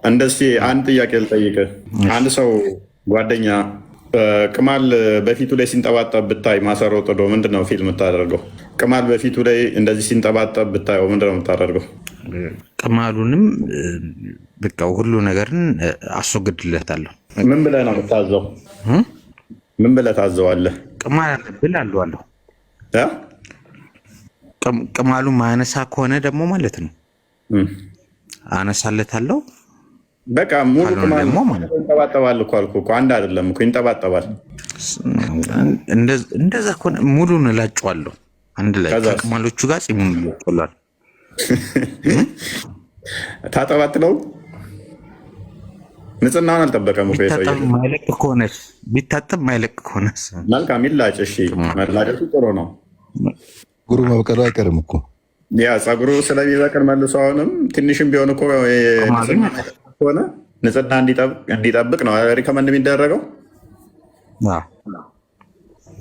እንደዚህ አንድ ጥያቄ ልጠይቅህ። አንድ ሰው ጓደኛ ቅማል በፊቱ ላይ ሲንጠባጠብ ብታይ ማሰሮ ጥዶ ምንድን ነው ፊልም የምታደርገው? ቅማል በፊቱ ላይ እንደዚህ ሲንጠባጠብ ብታየው ምንድን ነው የምታደርገው? ቅማሉንም በቃ ሁሉ ነገርን አስወግድለታለሁ። ምን ብለህ ነው የምታዘው? ምን ብለህ ታዘዋለህ? ቅማል ብል አለዋለሁ። ቅማሉ ማያነሳ ከሆነ ደግሞ ማለት ነው አነሳለታለሁ። በቃ ሙሉ ቅማል ይንጠባጠባል እኮ አልኩህ እኮ። አንድ አይደለም እኮ ይንጠባጠባል። እንደዛ ከሆነ ሙሉን እላጨዋለሁ አንድ ላይ ከቅማሎቹ ጋር ፂሙን ይወጣላል። ታጠባጥለው ንጽህናውን አልጠበቀም እኮ ቢታጠብ ማይለቅ ከሆነስ መልካም ይላጭ። እሺ መላጨቱ ጥሩ ነው። ጉሩ መብቀሉ አይቀርም እኮ ያ ፀጉሩ ስለሚበቅል መልሶ አሁንም ትንሽም ቢሆን እኮ ሆነ ንጽህና እንዲጠብቅ ነው ሪከመንድ የሚደረገው።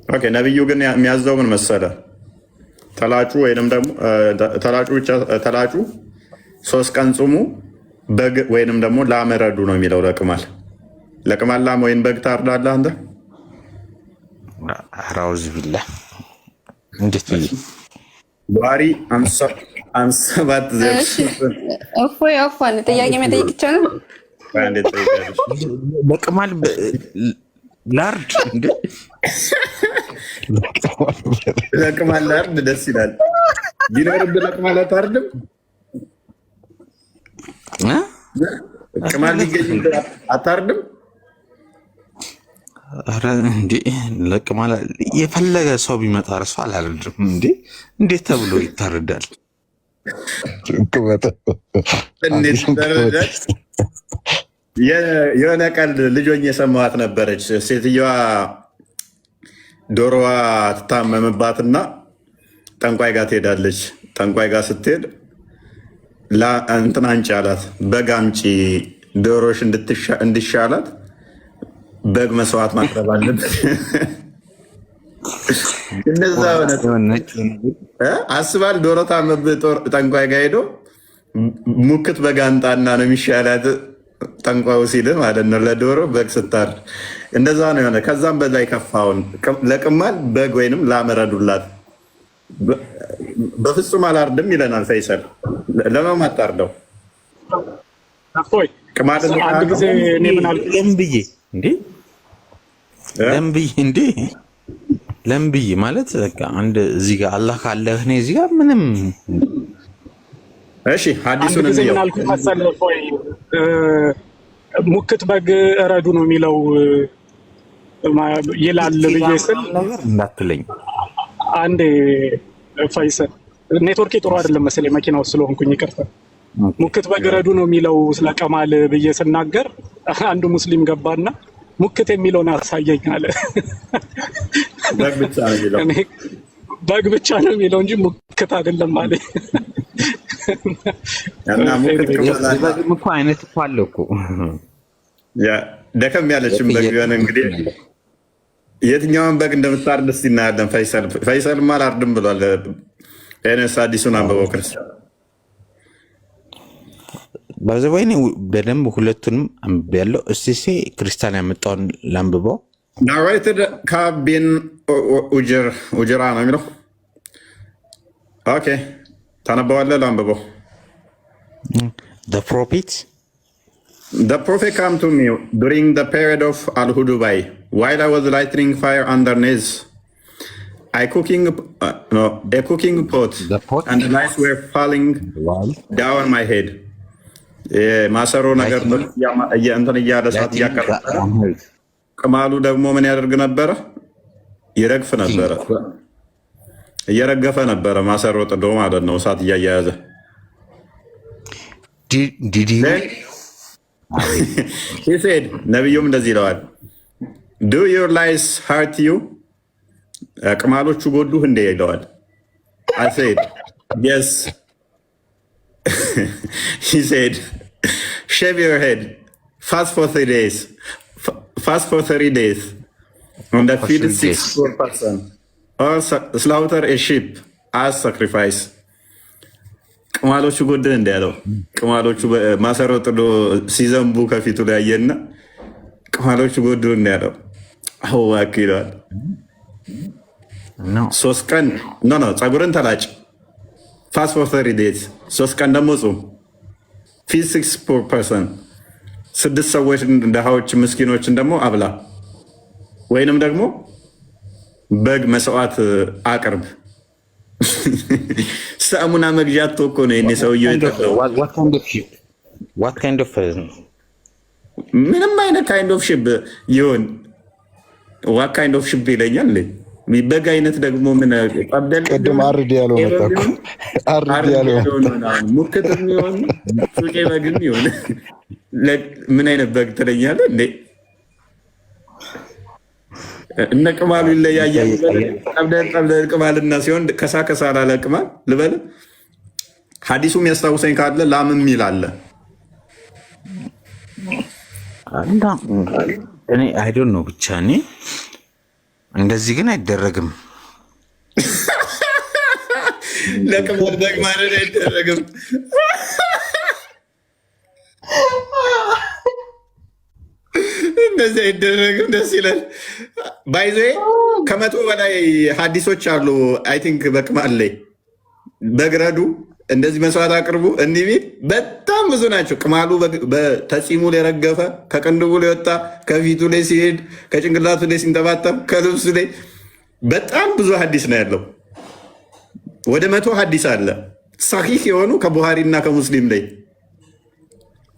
ኦኬ ነቢዩ ግን የሚያዘው ምን መሰለ? ተላጩ ወይንም ደግሞ ተላጩ 3 ቀን ጹሙ፣ በግ ወይንም ደግሞ ላም ረዱ ነው የሚለው። ለቅማል ላም ወይም በግ ታርዳለህ አንተ? አራውዝ ቢላ እንዴት ብዬ ባሪ አንሰባት እፎይ አፋን ጥያቄ መጠየቅ ይቻላል? ለቅማል ላርድ እንዴ? ለቅማል ላርድ ደስ ይላል። ቢኖርብህ ለቅማል አታርድም? ቅማል ሊገኝ አታርድም? ኧረ እንዴ ለቅማል የፈለገ ሰው ቢመጣ እርሱ አላርድም እንዴ? እንዴት ተብሎ ይታረዳል? የሆነ ቀልድ ልጆኝ የሰማኋት ነበረች። ሴትዮዋ ዶሮዋ ትታመምባትና ጠንቋይ ጋር ትሄዳለች። ጠንቋይ ጋር ስትሄድ እንትን አንቺ አላት፣ በግ አምጪ ዶሮሽ እንዲሻላት በግ መስዋዕት ማቅረብ አለበት። እንደዛ አስባል። ዶሮ ታመብህ ጠንቋይ ጋር ሄዶ ሙክት በግ አንጣና ነው የሚሻላት ጠንቋዩ ሲል ማለት ነው። ለዶሮ በግ ስታርድ እንደዛ ነው የሆነ። ከዛም በላይ ከፋውን ለቅማል በግ ወይንም ላመረዱላት በፍጹም አላርድም ይለናል ፈይሰል። ለማን አታርደው? አንድ ጊዜ እኔ ምን አልኩ? ለምብዬ ማለት በቃ አንድ እዚህ ጋር አላህ ካለ እኔ እዚህ ጋር ምንም። እሺ ሐዲሱን ምን አልኩ መሰለህ? ሙክት በግ እረዱ ነው የሚለው ይላል ብዬ ስል እንዳትለኝ አንዴ ፈይሰል ኔትወርኬ ጥሩ አይደለም መሰለኝ መኪና ውስጥ ስለሆንኩኝ ይቅርታ። ሙክት በግ እረዱ ነው የሚለው ስለ ቀማል ብዬ ስናገር አንዱ ሙስሊም ገባና ሙክት የሚለውን አሳየኝ አለ። በግ ብቻ ነው የሚለው እንጂ ሙክት አይደለም አለ። በግም እኮ አይነት እኮ አለ እኮ ደከም ያለችም በግ ቢሆን እንግዲህ የትኛውን በግ እንደምታርድ እስኪ እናያለን። ፈይሰልማ አላርድም ብሏል። ኤነስ አዲሱን አንብበው ክርስቲያን በዘወይኔ በደንብ ሁለቱንም አንብቤያለሁ። እስቲ ክርስቲያን ያመጣውን ላንብበው። ናሬትድ ካቢን ኡጅራ ነው የሚለው። ኦኬ ታነበዋለህ? ላንብበው። The prophet came to me during the period of Al-Hudubai while I was lighting fire underneath a cooking pot and the lights were falling down on my head. ማሰሮ ነገር እንትን እያለ እሳት እያቀረበ ቅማሉ ደግሞ ምን ያደርግ ነበረ? ይረግፍ ነበረ፣ እየረገፈ ነበረ። ማሰሮ ጥዶ ማለት ነው፣ እሳት እያያያዘ ሄድ። ነቢዩም እንደዚህ ይለዋል፣ ዱ ዩር ላይስ ሃርት ዩ፣ ቅማሎቹ ጎዱህ እንደ ይለዋል። I said yes. He said shave your head, fast for 3 days, and feed 6 poor person, or slaughter a sheep as sacrifice. ቅማሎቹ ጎድን እንዳያለው ቅማሎቹ ማሰሮ ጥሎ ሲዘንቡ ከፊቱ ላይ አየና ቅማሎቹ ጎድን እንዳያለው እባክህ ይለዋል። 3 ቀን ኖ ፀጉርን ተላጭ ፋስት ፎር 30 days 3 ቀን ደግሞ ጹም ፊድ 6 ፐርሰን 6 ሰዎች ድሃዎች ምስኪኖችን ደግሞ አብላ ወይንም ደግሞ በግ መስዋዕት አቅርብ። ሳሙና መግዣት እኮ ነው የኔ ሰውዬው የጠፋው። ምንም አይነት ካይንድ ኦፍ ሽብ ይሁን ዋት ካይንድ ኦፍ ሽብ ይለኛል። በግ አይነት ደግሞ ምን ቀብደል ቅድም አርድ ያለው መጣኩ አርድ ያለው ሙክት የሚሆን ሱቄ በግ የሚሆን ምን አይነት በግ ትለኛለህ እንዴ? እነ ቅማሉ ይለያያል። ቀብደል ቅማልና ሲሆን ከሳ ላለ ቅማል ልበል። ሐዲሱ የሚያስታውሰኝ ካለ ላምም ይላል። እኔ አይ ዶንት ኖ ብቻ እኔ እንደዚህ ግን አይደረግም። ለቅማል በግ ማለት አይደረግም። እንደዚህ አይደረግም። ደስ ይላል። ባይዘ 100 በላይ ሐዲሶች አሉ። አይ ቲንክ በቅማል ላይ በግረዱ እንደዚህ መስዋዕት አቅርቡ እንዲህ ቢል በጣም ብዙ ናቸው። ቅማሉ ተፂሙ ላይ ረገፈ፣ ከቅንድቡ ላይ ወጣ፣ ከፊቱ ላይ ሲሄድ፣ ከጭንቅላቱ ላይ ሲንጠባጠብ፣ ከልብሱ ላይ በጣም ብዙ ሐዲስ ነው ያለው። ወደ 100 ሐዲስ አለ ሳሂህ የሆኑ ከቡሃሪ እና ከሙስሊም ላይ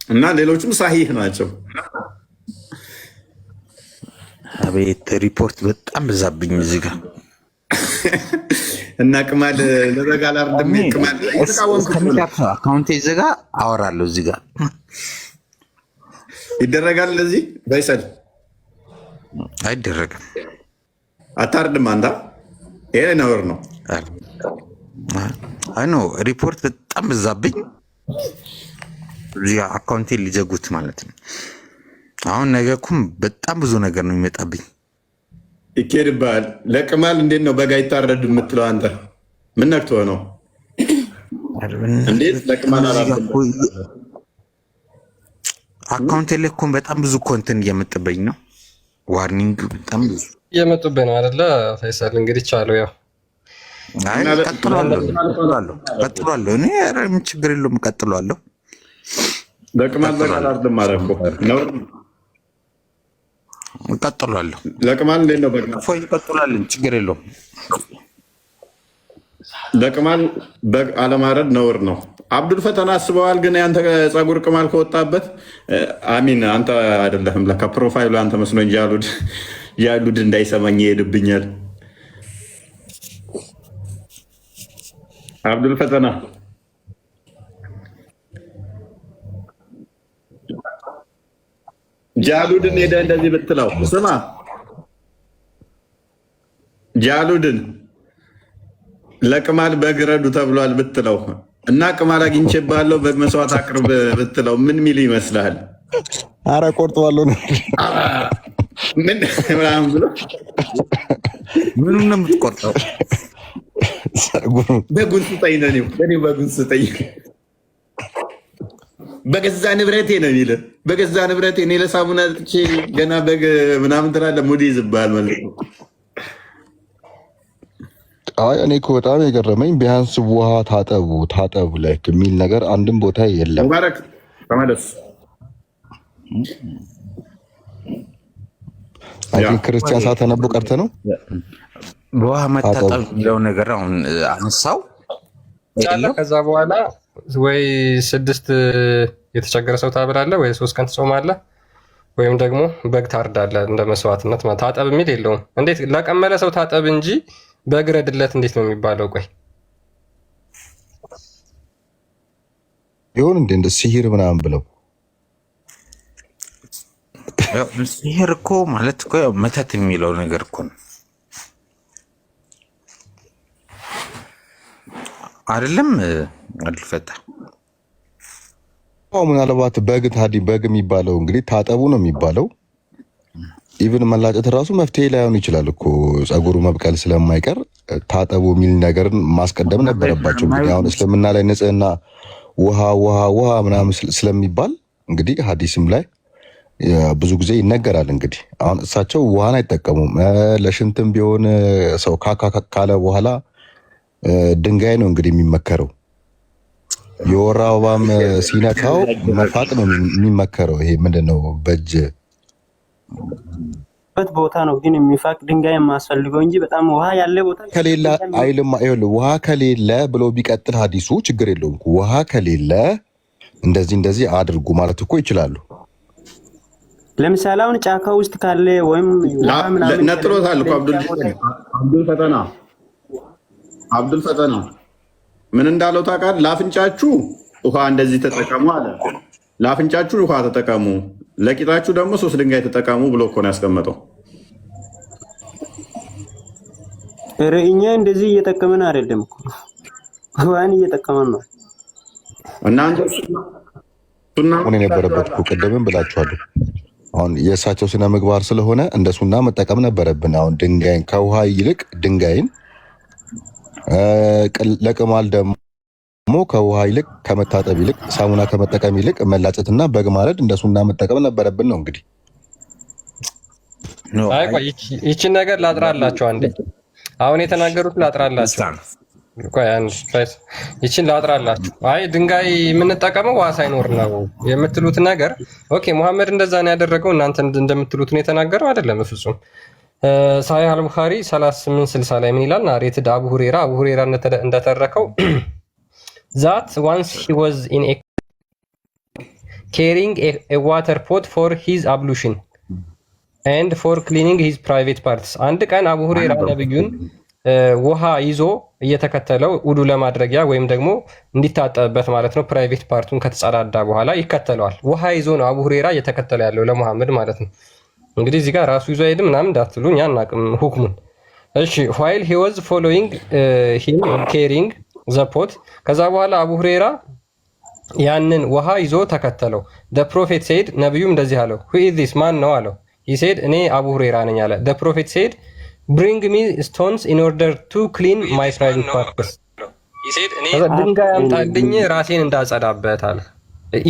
እና ሌሎቹም ሳሂህ ናቸው። አቤት ሪፖርት በጣም በዛብኝ እዚህ ጋር እና ቅማል ለበጋ ላርድም ቅማል አካውንቴ ዘጋ አወራለሁ። እዚህ ጋር ይደረጋል። ለዚህ ባይሰል አይደረግም። አታርድም አንተ። ይሄ ነውር ነው። አይ ኖ ሪፖርት በጣም በዛብኝ። እዚህ አካውንቴ ሊዘጉት ማለት ነው። አሁን ነገ እኮ በጣም ብዙ ነገር ነው የሚመጣብኝ። ይኬድብሃል። ለቅማል እንዴት ነው በጋ ይታረድ የምትለው አንተ? ምን ነክቶ ነው? እንዴት ለቅማል አካውንቴ ላይ እኮ በጣም ብዙ ኮንተንት እየመጣብኝ ነው። ዋርኒንግ በጣም ብዙ እየመጡብህ ነው አይደለ? ፈይሰል እንግዲህ ቻለው ያው ቀጥሏለሁ። እኔ ምን ችግር የለውም ቀጥሏለሁ። ለቅማል በጋ ላርድ ማለት ነው። ቀጥሏለሁ። ለቅማል እንዴት ነው በግ ፎይ ቀጥሏልን? ችግር የለውም። ለቅማል በግ አለማረድ ነውር ነው። አብዱል ፈተና አስበዋል። ግን ያንተ ፀጉር ቅማል ከወጣበት አሚን አንተ አይደለህም ለካ ፕሮፋይሉ አንተ መስሎኝ ጃሉድ እንዳይሰማኝ ይሄድብኛል። አብዱል ፈተና ጃሉድን ሄደህ እንደዚህ ብትለው ስማ፣ ጃሉድን ለቅማል በግ ረዱ ተብሏል ብትለው እና ቅማል አግኝቼብሃለሁ በግ መስዋዕት አቅርብ ብትለው ምን ሚል ይመስልሃል? አረ ቆርጠዋለሁ ነው ምን ምናምን ብሎ ምኑን ነው የምትቆርጠው? በጉን ስጠኝ ነው እኔው በጉን ስጠኝ በገዛ ንብረቴ ነው የሚልህ። በገዛ ንብረቴ እኔ ለሳሙና ጥቼ ገና በግ ምናምን ትላለህ። ሙድ ይዝብሃል ማለት ነው። አይ እኔ እኮ በጣም የገረመኝ ቢያንስ ውሃ ታጠቡ ላይ የሚል ነገር አንድም ቦታ የለም። ሙባረክ ተመለስ። አይ ክርስቲያን ሳተነቡ ቀርተ ነው በውሃ መታጠብ የሚለው ነገር አሁን አነሳው። ከዛ በኋላ ወይ 6 የተቸገረ ሰው ታብላለህ፣ ወይ 3 ቀን ትጾማለህ፣ ወይም ደግሞ በግ ታርዳለህ እንደ መስዋዕትነት። ታጠብ የሚል የለውም። እንዴት ለቀመለ ሰው ታጠብ እንጂ በግ ረድለት እንዴት ነው የሚባለው? ቆይ ይሁን እንደ ሲሂር ምናምን ብለው ሲሂር እኮ ማለት እኮ መተት የሚለው ነገር እኮ ነው አይደለም? አልፈታ ምናልባት በግ በግ የሚባለው እንግዲህ ታጠቡ ነው የሚባለው። ኢቭን መላጨት ራሱ መፍትሄ ላይሆን ይችላል እኮ ጸጉሩ መብቀል ስለማይቀር ታጠቡ የሚል ነገርን ማስቀደም ነበረባቸው። እንግዲህ አሁን እስልምና ላይ ንጽህና ውሃ ውሃ ውሃ ምናምን ስለሚባል እንግዲህ ሐዲስም ላይ ብዙ ጊዜ ይነገራል። እንግዲህ አሁን እሳቸው ውሃን አይጠቀሙም። ለሽንትም ቢሆን ሰው ካካ ካለ በኋላ ድንጋይ ነው እንግዲህ የሚመከረው። የወር አበባም ሲነካው መፋቅ ነው የሚመከረው። ይሄ ምንድነው በእጅ ቦታ ነው ግን የሚፋቅ ድንጋይ የማስፈልገው እንጂ በጣም ውሃ ያለ ቦታ ከሌለ አይልማ። ይኸውልህ ውሃ ከሌለ ብሎ ቢቀጥል ሐዲሱ ችግር የለውም። ውሃ ከሌለ እንደዚህ አድርጉ ማለት እኮ ይችላሉ። ለምሳሌ አሁን ጫካ ውስጥ ካለ ወይም ነጥሮታል እኮ አብዱል ፈተና ምን እንዳለው ታውቃለህ? ለአፍንጫችሁ ውሃ እንደዚህ ተጠቀሙ አለ። ለአፍንጫችሁ ውሃ ተጠቀሙ፣ ለቂጣችሁ ደግሞ 3 ድንጋይ ተጠቀሙ ብሎ እኮ ነው ያስቀመጠው። እኛ እንደዚህ እየጠቀመን አይደለም እኮ ውሃን እየጠቀመን ነው። እናንተ ሱና የነበረበት እኮ ቅድምም ብላችኋለሁ። አሁን የእሳቸው ስነ ምግባር ስለሆነ እንደ ሱና መጠቀም ነበረብን። አሁን ድንጋይን ከውሃ ይልቅ ድንጋይን ለቅማል ደግሞ ከውሃ ይልቅ ከመታጠብ ይልቅ ሳሙና ከመጠቀም ይልቅ መላጨትና በግ ማረድ እንደ ሱና መጠቀም ነበረብን ነው እንግዲህ። አይ ቆይ ይቺን ነገር ላጥራላችሁ አንዴ። አሁን የተናገሩት ላጥራላችሁ። ቆይ ይቺን ላጥራላችሁ። አይ ድንጋይ የምንጠቀመው ውሃ ሳይኖር ነው የምትሉት ነገር ኦኬ። መሐመድ እንደዛ ነው ያደረገው፣ እናንተ እንደምትሉት ነው የተናገረው አይደለም ፍጹም። ሳሂህ አል-ቡኻሪ 3860 ላይ ምን ይላል? ናሬትድ አቡ ሁሬራ እንደተረከው that once he was in a carrying a water pot for his ablution and for cleaning his private parts. አንድ ቀን አቡ ሁሬራ ነብዩን ውሃ ይዞ እየተከተለው ውዱ ለማድረጊያ ወይም ደግሞ እንዲታጠብበት ማለት ነው። ፕራይቬት ፓርቱን ከተጸዳዳ በኋላ ይከተለዋል። ውሃ ይዞ ነው አቡ ሁሬራ እየተከተለ ያለው ለሙሐመድ ማለት ነው። እንግዲህ እዚህ ጋር ራሱ ይዞ አይደለም ምናምን እንዳትሉ እኛ አናውቅም ሁክሙን። እሺ while he was following him carrying the pot ከዛ በኋላ አቡ ሁሬራ ያንን ውሃ ይዞ ተከተለው። the prophet said ነብዩም እንደዚህ አለው who is this ማን ነው አለው። he said እኔ አቡ ሁሬራ ነኝ አለ። the prophet said bring me stones in order to clean my private parts he said እኔ ድንጋይ አምጣልኝ ራሴን እንዳጸዳበት አለ።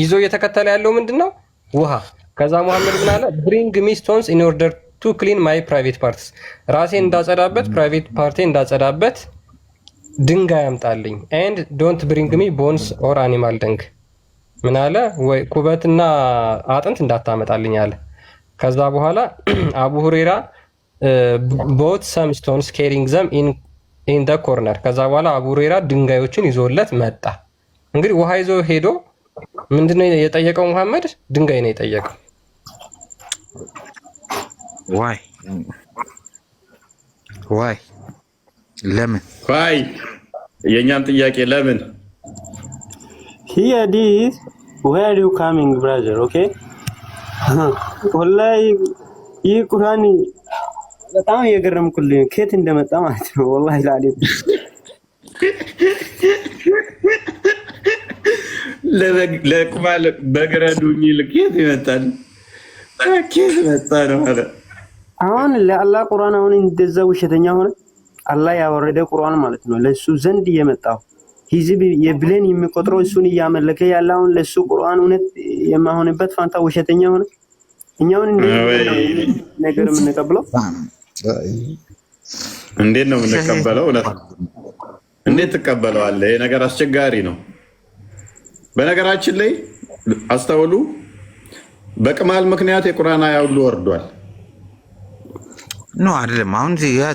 ይዞ እየተከተለ ያለው ምንድነው? ውሃ። ከዛ መሐመድ ምን አለ? bring me stones in order to clean my private parts ራሴን እንዳጸዳበት ፕራይቬት ፓርቴ እንዳጸዳበት ድንጋይ አምጣልኝ and don't bring me bones or animal dung ምን አለ? ወይ ኩበትና አጥንት እንዳታመጣልኝ አለ። ከዛ በኋላ አቡ ሁሬራ bought some stones carrying them in the corner ከዛ በኋላ አቡ ሁሬራ ድንጋዮችን ይዞለት መጣ። እንግዲህ ውሃ ይዞ ሄዶ ምንድነው የጠየቀው? መሐመድ ድንጋይ ነው የጠየቀው። ዋይ ለምን? ዋይ የኛም ጥያቄ ለምን? here this where you coming brother okay ወላሂ ይህ ቁርአን በጣም የገረምኩልኝ ከየት እንደመጣ ማለት ነው። ወላሂ ላሊም ለቁማል በግረዱ የሚል ከየት ይመጣል? ከየት መጣ ነው ማለት አሁን ለአላህ ቁርአን አሁን እንደዛ ውሸተኛ ሆነ። አላህ ያወረደ ቁርአን ማለት ነው ለሱ ዘንድ የመጣው ህዝብ የብሌን የሚቆጥረው እሱን እያመለከ ያለ አሁን ለሱ ቁርአን እውነት የማይሆንበት ፋንታ ውሸተኛ ሆነ። እኛውን ነገር የምንቀበለው እንዴት ነው የምንቀበለው? እውነት እንዴት ትቀበለዋለህ? ይሄ ነገር አስቸጋሪ ነው። በነገራችን ላይ አስተውሉ፣ በቅማል ምክንያት የቁርአን አያ ሁሉ ወርዷል። ኖ አይደለም። አሁን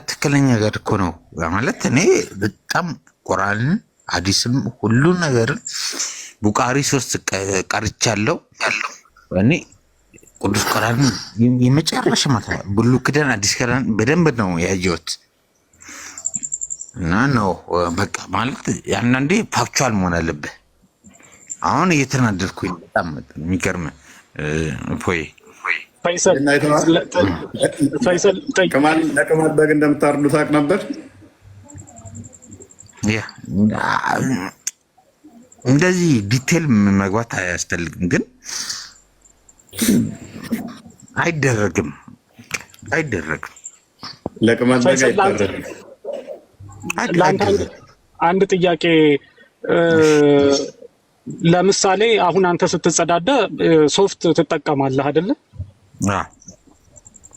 ትክክለኛ ነገር እኮ ነው ማለት እኔ በጣም ቁርአንን ሐዲስም ሁሉ ነገር ቡኻሪ 3 ቀርቻለሁ። እኔ ቅዱስ ቁርአን የመጨረሻ ማለት ብሉይ ኪዳን አዲስ ኪዳን በደንብ ነው ያየሁት እና ነው በቃ ማለት ያንዳንዴ ፋክቹዋል መሆን አለብህ። አሁን እየተናደድኩኝ በጣም የሚገርም ፈይሰል ለቅማል በግ እንደምታርዱ ታውቅ ነበር? እንደዚህ ዲቴል መግባት አያስፈልግም፣ ግን አይደረግም። አይደረግም። ለቅመት ነገር ፈይሰል ለአንተ አይደረግም። አንድ ጥያቄ ለምሳሌ አሁን አንተ ስትጸዳዳ ሶፍት ትጠቀማለህ አይደለ?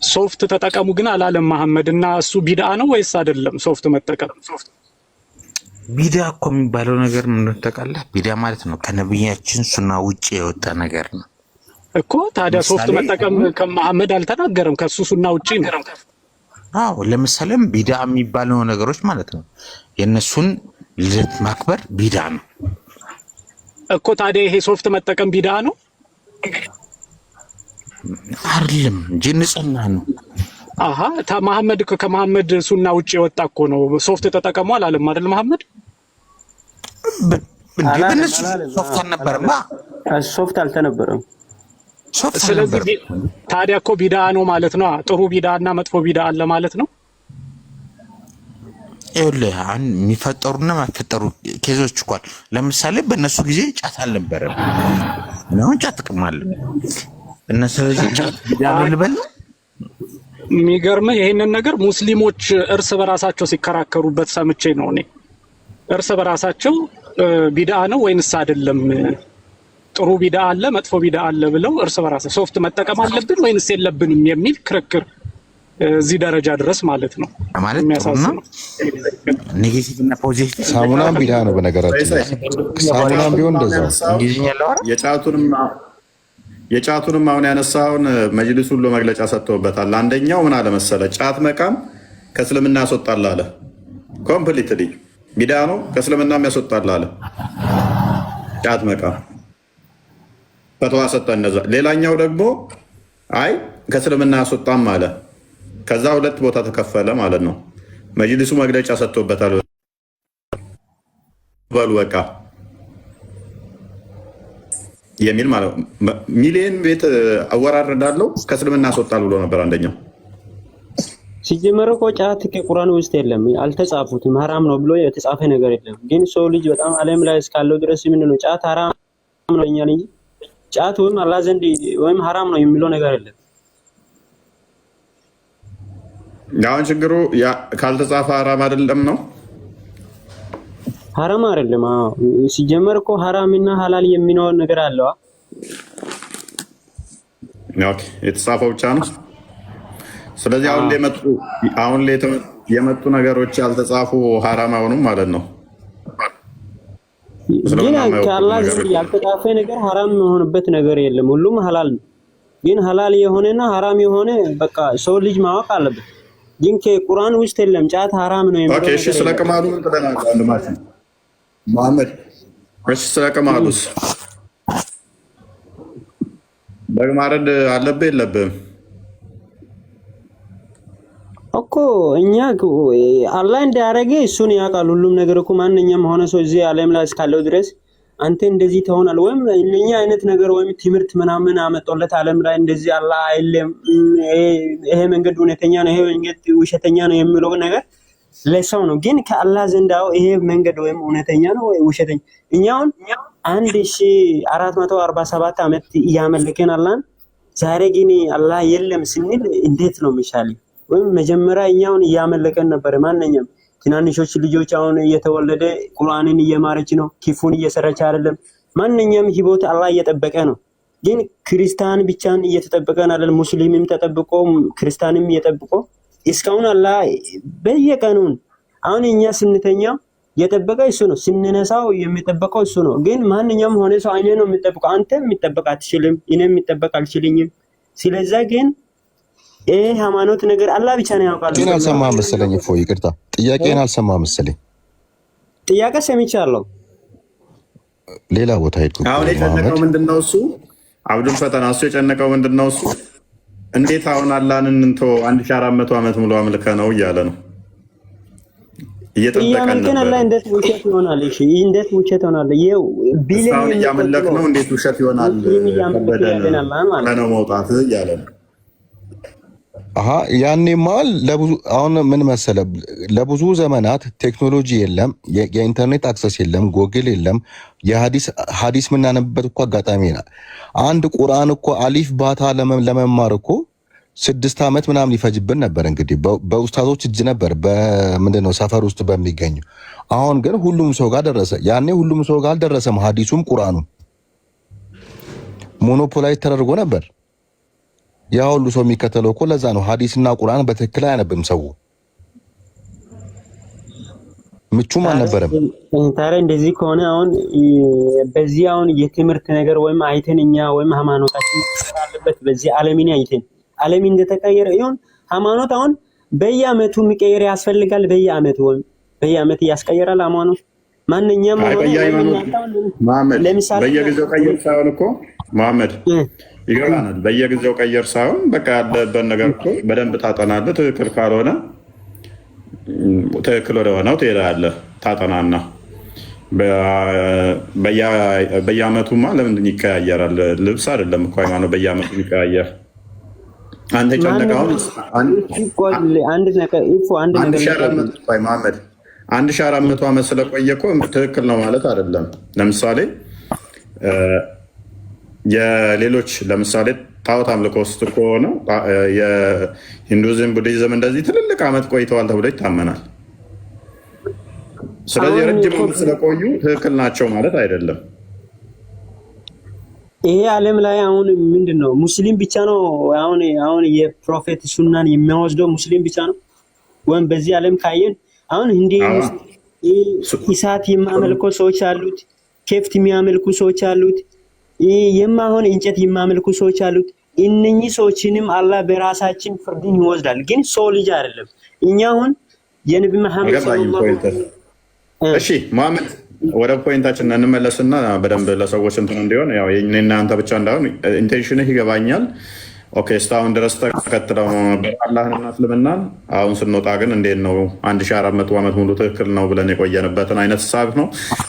ሶፍት ተጠቀሙ ግን አላለም መሐመድ እና እሱ ቢድአ ነው ወይስ አይደለም? ሶፍት መጠቀም ቢዳ እኮ የሚባለው ነገር ምን ታውቃለህ? ቢዳ ማለት ነው ከነብያችን ሱና ውጪ የወጣ ነገር ነው እኮ። ታዲያ ሶፍት መጠቀም ከመሐመድ አልተናገረም፣ ከሱ ሱና ውጪ ነው። አዎ ለምሳሌም ቢዳ የሚባለው ነገሮች ማለት ነው የነሱን ልደት ማክበር ቢዳ ነው እኮ። ታዲያ ይሄ ሶፍት መጠቀም ቢዳ ነው አይደለም እንጂ ንጽህና ነው። አሃ መሐመድ ከመሐመድ ሱና ውጪ የወጣ እኮ ነው። ሶፍት ተጠቀሙ አላለም አይደል መሐመድ? በእነሱ ሶፍት አልነበረም፣ ሶፍት አልተነበረም። ስለዚህ ታዲያ እኮ ቢዳ ነው ማለት ነው። ጥሩ ቢዳ እና መጥፎ ቢዳ አለ ማለት ነው። ይኸውልህ አሁን የሚፈጠሩና የማይፈጠሩ ኬዞች እኮ ለምሳሌ በእነሱ ጊዜ ጫት አልነበረም፣ አሁን ጫት ጥቅም አለ። እነሱ ጫት ቢዳ ነው ልበል። የሚገርምህ ይሄንን ነገር ሙስሊሞች እርስ በራሳቸው ሲከራከሩበት ሰምቼ ነው እኔ። እርስ በራሳቸው ቢድአ ነው ወይንስ አይደለም፣ ጥሩ ቢድአ አለ መጥፎ ቢድአ አለ ብለው እርስ በራሳቸው ሶፍት መጠቀም አለብን ወይንስ የለብንም የሚል ክርክር እዚህ ደረጃ ድረስ ማለት ነው። ማለት ነው ኔጌቲቭ እና ፖዚቲቭ። ሳሙናም ቢድአ ነው በነገራችን ላይ። ሳሙናም ቢሆን እንደዛው እንግሊዝኛ ለወራ የጫቱንም አሁን ያነሳውን መጅልስ ሁሉ መግለጫ ሰጥቶበታል። አንደኛው ምን አለ መሰለ፣ ጫት መቃም ከእስልምና ያስወጣል አለ። ኮምፕሊትሊ ቢድአ ነው፣ ከእስልምናም ያስወጣል አለ። ጫት መቃም ፈትዋ ሰጠ እንደዛ። ሌላኛው ደግሞ አይ ከእስልምና ያስወጣም አለ። ከዛ ሁለት ቦታ ተከፈለ ማለት ነው። መጅልሱ መግለጫ ሰጥቶበታል። በሉ በቃ የሚል ማለት ሚሊየን ቤት አወራረዳለው ከእስልምና ያስወጣል ብሎ ነበር አንደኛው። ሲጀመር እኮ ጫት ከቁርአን ውስጥ የለም፣ አልተጻፉትም። ሐራም ነው ብሎ የተጻፈ ነገር የለም። ግን ሰው ልጅ በጣም ዓለም ላይ እስካለው ድረስ ምንድነው ጫት ሐራም ነው እኛል እንጂ ጫት ወይም አላህ ዘንድ ወይም ሐራም ነው የሚለው ነገር የለም። አሁን ችግሩ ካልተጻፈ ሐራም አይደለም ነው። ሐራም አይደለም። አዎ ሲጀመር እኮ ሐራምና ሐላል የሚኖር ነገር አለው። ኦኬ የተጻፈው ብቻ ነው። ስለዚህ አሁን ላይ የመጡ ነገሮች ያልተጻፉ ሐራም አይሆኑም ማለት ነው። ግን ከአላህ ዘንድ ያልተጻፈ ነገር ሐራም የሆነበት ነገር የለም። ሁሉም ሐላል ነው። ግን ሐላል የሆነና ሐራም የሆነ በቃ ሰው ልጅ ማወቅ አለበት። ግን ከቁርአን ውስጥ የለም ጫት ሐራም ነው የሚለው። ኦኬ እሺ፣ ስለቅማሉ ምን ትለናለህ ወንድማች መሐመድ? እሺ ስለቅማሉስ በግ ማረድ አለብህ የለብህም? እኮ እኛ አላህ እንዳያረገ እሱን ያውቃል። ሁሉም ነገር እኮ ማንኛውም ሆነ ሰው እዚህ ዓለም ላይ እስካለው ድረስ አንተ እንደዚህ ትሆናል ወይም እኛ አይነት ነገር ወይም ትምህርት ምናምን አመጣለት ዓለም ላይ እንደዚህ አላህ አይደለም ይሄ መንገድ እውነተኛ ነው ይሄ መንገድ ውሸተኛ ነው የሚለው ነገር ለሰው ነው። ግን ከአላህ ዘንድ ይሄ መንገድ ወይም እውነተኛ ነው ወይ ውሸተኛ እኛውን 1447 ዓመት እያመለከን አላህን ዛሬ ግን አላህ የለም ስንል እንዴት ነው የሚሻለው? ወይም መጀመሪያ እኛውን እያመለከን ነበር። ማንኛውም ትናንሾች ልጆች አሁን እየተወለደ ቁርአንን እየማረች ነው፣ ክፉን እየሰራች አይደለም። ማንኛውም ህይወት አላህ እየጠበቀ ነው። ግን ክርስቲያን ብቻን እየተጠበቀን አይደል? ሙስሊምም ተጠብቆ ክርስቲያንም እየጠብቆ እስካሁን አላህ በየቀኑን አሁን እኛ ስንተኛ የጠበቀ እሱ ነው፣ ስንነሳው የሚጠበቀው እሱ ነው። ግን ማንኛውም ሆነ ሰው እኔ ነው የሚጠብቀው፣ አንተ የሚጠበቅ አትችልም፣ እኔ የሚጠበቅ አልችልኝም። ስለዚህ ግን ይሄ ሃይማኖት ነገር አላህ ብቻ ነው ያውቃል። ግን አልሰማህም መሰለኝ። እፎይ ይቅርታ፣ ጥያቄን አልሰማህም መሰለኝ። ጥያቄ ሰምቻለሁ፣ ሌላ ቦታ ሄድኩ። አሁን የጨነቀው ምንድነው? እሱ አብዱል ፈተና እሱ የጨነቀው ምንድነው? እሱ እንዴት አሁን አላህን እንቶ 1400 ዓመት ሙሉ አምልከ ነው እያለ ነው እየጠበቀን ነበር። አላህ እንዴት ውሸት ይሆናል? እሺ እንዴት ውሸት ይሆናል? ይሄው ቢሊዮን እያመለክ ነው እንዴት ውሸት ይሆናል? ከበደን ነው መውጣት እያለ ነው። አሃ ያኔማ ለብዙ አሁን ምን መሰለ፣ ለብዙ ዘመናት ቴክኖሎጂ የለም፣ የኢንተርኔት አክሰስ የለም፣ ጎግል የለም። ሐዲስ የምናነብበት እኮ አጋጣሚ ነው። አንድ ቁርአን እኮ አሊፍ ባታ ለመማር እኮ 6 ዓመት ምናምን ይፈጅብን ነበር። እንግዲህ በኡስታዞች እጅ ነበር፣ በምንድነው ሰፈር ውስጥ በሚገኙ። አሁን ግን ሁሉም ሰው ጋር ደረሰ። ያኔ ሁሉም ሰው ጋር አልደረሰም። ሐዲሱም ቁርአኑም ሞኖፖላይ ተደርጎ ነበር። ያ ሁሉ ሰው የሚከተለው እኮ ለዛ ነው። ሐዲስና ቁርአን በትክክል አያነብም ሰው። ምቹም አልነበረም። ታዲያ እንደዚህ ከሆነ አሁን በዚህ አሁን የትምህርት ነገር ወይም አይተን እኛ ወይም ሃይማኖታችን አለበት በዚህ ዓለምን አይተን ዓለም እንደተቀየረ ይሁን ሃይማኖት አሁን በየአመቱ የሚቀየር ያስፈልጋል። በየአመት ያስቀየራል ሃይማኖት ማንኛውም መሐመድ በየጊዜው ቀየር ሳይሆን እኮ መሐመድ ይገባናል። በየጊዜው ቀየር ሳይሆን በቃ ያለበት ነገር እኮ በደንብ ታጠናለህ። ትክክል ካልሆነ ትክክል ወደ ሆነው ትሄዳለህ። ታጠናና በየአመቱማ ለምንድን ይቀያየራል? ልብስ አይደለም እኮ ሃይማኖት በየአመቱ ይቀያየር። አንተ ጨነቀው አንድ ነገር መሐመድ 1400 ዓመት ስለቆየ እኮ ትክክል ነው ማለት አይደለም። ለምሳሌ የሌሎች ለምሳሌ ጣዖት አምልኮ ውስጥ ከሆነ የሂንዱዝም ቡዲዝም እንደዚህ ትልልቅ ዓመት ቆይተዋል ተብሎ ይታመናል። ስለዚህ ረጅም ዓመት ስለቆዩ ትክክል ናቸው ማለት አይደለም። ይሄ ዓለም ላይ አሁን ምንድነው ሙስሊም ብቻ ነው አሁን የፕሮፌት ሱናን የሚያወስደው ሙስሊም ብቻ ነው ወይም በዚህ ዓለም ካየን አሁን እንዲህ ኢሳት የሚያመልኩ ሰዎች አሉት፣ ኬፍት የሚያመልኩ ሰዎች አሉት፣ የማይሆን እንጨት የሚያመልኩ ሰዎች አሉት። እነኚህ ሰዎችንም አላህ በራሳችን ፍርድን ይወስዳል። ግን ሰው ልጅ አይደለም። እኛ አሁን የነብይ መሐመድ ሰለላሁ ዐለይሂ ወሰለም እሺ መሐመድ ወደ ፖይንታችን እንመለስና በደንብ ለሰዎች እንትን እንዲሆን ያው የኔና አንተ ብቻ እንዳሆን ኢንቴንሽንህ ይገባኛል። ኦኬ እስካሁን ድረስ ተከትለው አላህንና እስልምናን አሁን ስንወጣ ግን እንዴት ነው 1400 ዓመት ሙሉ ትክክል ነው ብለን የቆየንበትን አይነት ሀሳብ ነው።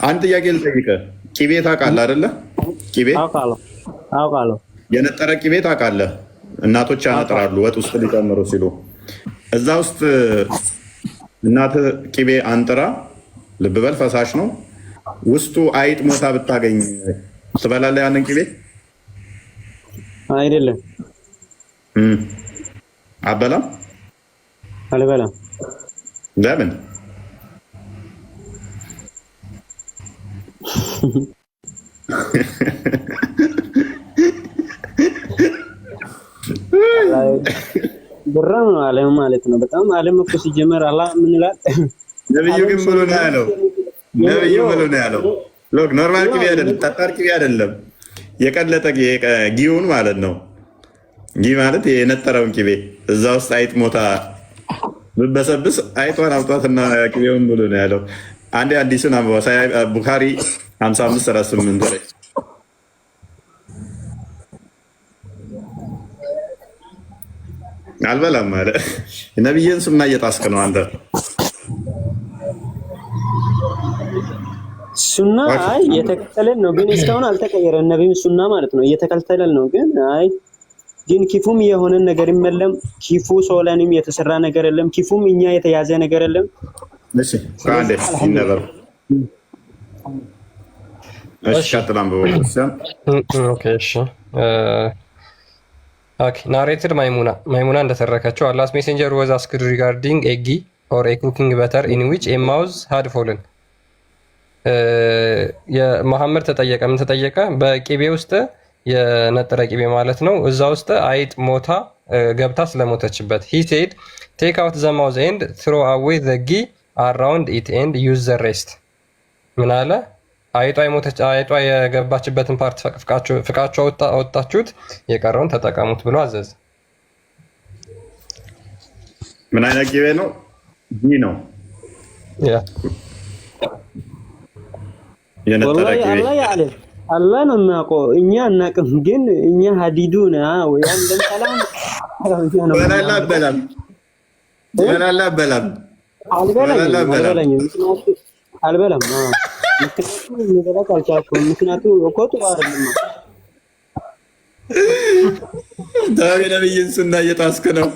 አንድ ጥያቄ ልጠይቅህ። ቂቤ ታውቃለህ አይደለ? ቂቤ አውቃለሁ። የነጠረ ቂቤ ታውቃለህ? እናቶች ያነጥራሉ ወጥ ውስጥ ሊጨምሩ ሲሉ። እዛ ውስጥ እናትህ ቂቤ አንጥራ፣ ልብ በል ፈሳሽ ነው፣ ውስጡ አይጥ ሞታ ብታገኝ ትበላለህ ያንን ቂቤ? አይደለም። አበላም አልበላም። ለምን? ብራም ነው ዓለም ማለት ነው። በጣም ዓለም እኮ ሲጀመር አላህ ምን ይላል? ነብዩ ግን ብሎ ነው ያለው። ነብዩ ብሎ ነው ያለው። ሎክ ኖርማል ቂቤ አይደለም፣ ጠጣር ቂቤ አይደለም፣ የቀለጠ ጊውን ማለት ነው። ጊ ማለት የነጠረውን ቂቤ እዛ ውስጥ አይጥ ሞታ ብበሰብስ አይጧን አውጣትና ቂቤውን ብሎ ነው ያለው። አንዴ አዲሱን አንብባ ቡኻሪ 5538 ላይ አልበላም አለ። ነብይን ሱና እየጣስክ ነው አንተ። ሱና አይ እየተከተለን ነው፣ ግን እስካሁን አልተቀየረም። ነብዩ ሱና ማለት ነው እየተከተለን ነው፣ ግን አይ ግን ኪፉም የሆነ ነገር የለም። ኪፉ ሶላንም የተሰራ ነገር የለም። ኪፉም እኛ የተያዘ ነገር የለም። እሺ ካንዴ ይነበር እሺ አጥላም በወሰን ኦኬ እሺ ኦኬ ናሬትድ ማይሙና እንደተረከችው አላስ ሜሴንጀር ወዝ አስክድ ሪጋርዲንግ ኤጊ ኦር ኤ ኩኪንግ በተር ኢን ዊች ኤ ማውዝ ሃድ ፎልን። የመሐመድ ተጠየቀ። ምን ተጠየቀ? በቂቤ ውስጥ የነጠረ ቂቤ ማለት ነው። እዛ ውስጥ አይጥ ሞታ ገብታ ስለሞተችበት ሂ ሴድ ቴክ አውት ዘ ማውዝ ኤንድ ትሮ አዌይ ዘ ጊ አራውንድ ኢት ኤንድ ዩዝ ዘ ሬስት። ምን አለ? አይጧ የገባችበትን ፓርት ፍቃቸው አወጣችሁት፣ የቀረውን ተጠቀሙት ብሎ አዘዝ። ምን አይነት ቂቤ ነው? ጊ ነው የነጠረ ቂቤ። አላህ ነው የሚያውቀው፣ እኛ አናውቅም። ግን እኛ ሀዲዱን ወይም ለምሳሌ አልበላም ምክንያቱም እኮ ጥሩ አይደለም። ዳዊ ነብይን ሱና እየጣስክ ነው።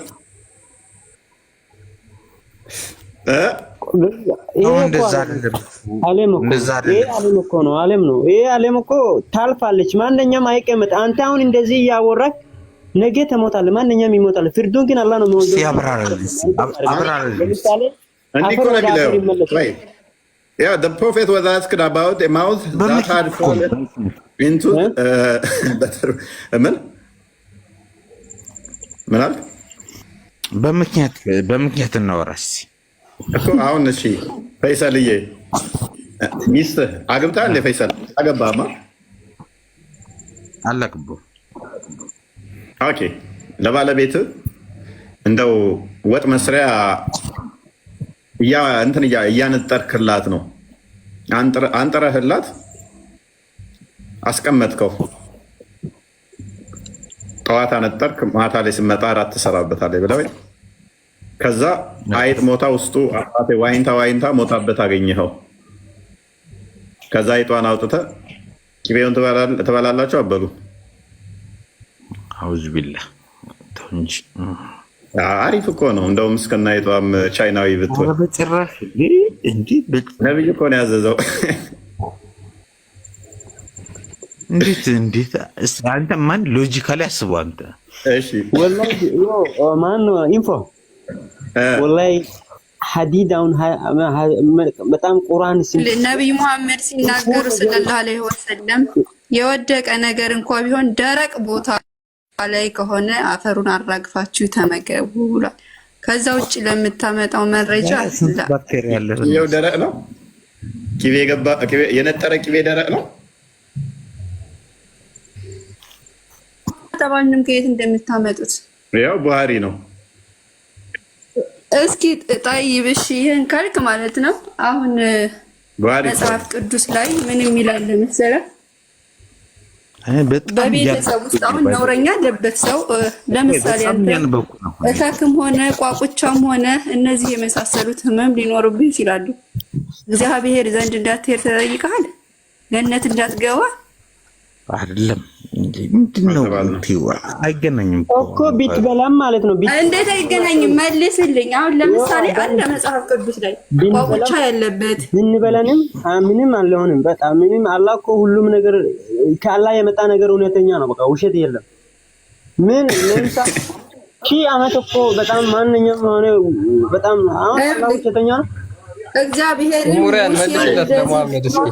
ዓለም ነው። ይሄ ዓለም እኮ ታልፋለች። ማንኛውም አይቀመጥ። አንተ አሁን እንደዚህ እያወራህ ነገ ትሞታለህ። ማንኛውም ይሞታል። ፍርዱን ግን አላህ ነው የሚወስደው። ሲያብራራልኝ ለምሳሌ አፈር ወደ አፈር ይመለሳል። Yeah, the prophet was asked about a mouth that had fallen into ምን አልክ? በምክንያት እናወራሽ እኮ አሁን እሺ፣ ፈይሰልዬ ሚስትህ አግብታል? ፈይሰል አገባማ? አላግባም። ኦኬ፣ ለባለቤትህ እንደው ወጥ መስሪያ እያነጠርክላት ነው። አንጥረህላት አስቀመጥከው። ጠዋት አነጠርክ፣ ማታ ላይ ስመጣ እራት ትሰራበታለህ ብለው ከዛ አይጥ ሞታ ውስጡ ዋይንታ ሞታበት አገኘኸው። ከዛ አይጧን አውጥተህ ቅቤውን ትበላላችሁ አበሉ። አውዝ ቢላህ እንጂ አሪፍ እኮ ነው። እንደውም እስከና አይጧም ቻይናዊ ብትሆን በጭራሽ ነብይ እኮ ነው ያዘዘው። እንዴት አንተ ማን ሎጂካሊ አስበው አንተ። እሺ ወላሂ ማን ነው ኢንፎ ወላሂ ሐዲዳውን በጣም ቁርአን ነብይ መሐመድ ሲናገሩ ሰለላሁ ዐለይሂ ወሰለም የወደቀ ነገር እንኳን ቢሆን ደረቅ ቦታ ላይ ከሆነ አፈሩን አራግፋችሁ ተመገቡ ብሏል። ከዛ ውጭ ለምታመጣው መረጃ ይኸው ደረቅ ነው። የነጠረ ቅቤ ደረቅ ነው። ተባልንም ከየት እንደምታመጡት ያው ቡሃሪ ነው። እስኪ ጠይብሽ ይሄን ካልክ ማለት ነው። አሁን መጽሐፍ ቅዱስ ላይ ምን የሚላል መሰለህ? በቤተሰብ ውስጥ አሁን ነውረኛ ያለበት ሰው ለምሳሌ እከክም ሆነ ቋቁቻም ሆነ እነዚህ የመሳሰሉት ህመም ሊኖርብህ ይችላሉ። እግዚአብሔር ዘንድ እንዳትሄድ ተጠይቀሃል። ገነት እንዳትገባ አይደለም እንዴ? ምንድነው? አይገናኝም እኮ ቢትበላም ማለት ነው። እንዴት አይገናኝም? መልስልኝ። አሁን ለምሳሌ አንድ መጽሐፍ ቅዱስ ላይ ቋቁቻ ያለበት ብንበላንም ምንም አልሆንም። በጣም ምንም አላህ እኮ ሁሉም ነገር ከአላህ የመጣ ነገር እውነተኛ ነው። በቃ ውሸት የለም። ምን ለምሳሌ ሺህ ዓመት እኮ በጣም ማንኛውም ሆነ በጣም አሁን አላህ ውሸተኛ ነው። እግዚአብሔር ሙሪያን መልስለት ለሙሐመድ እስኪ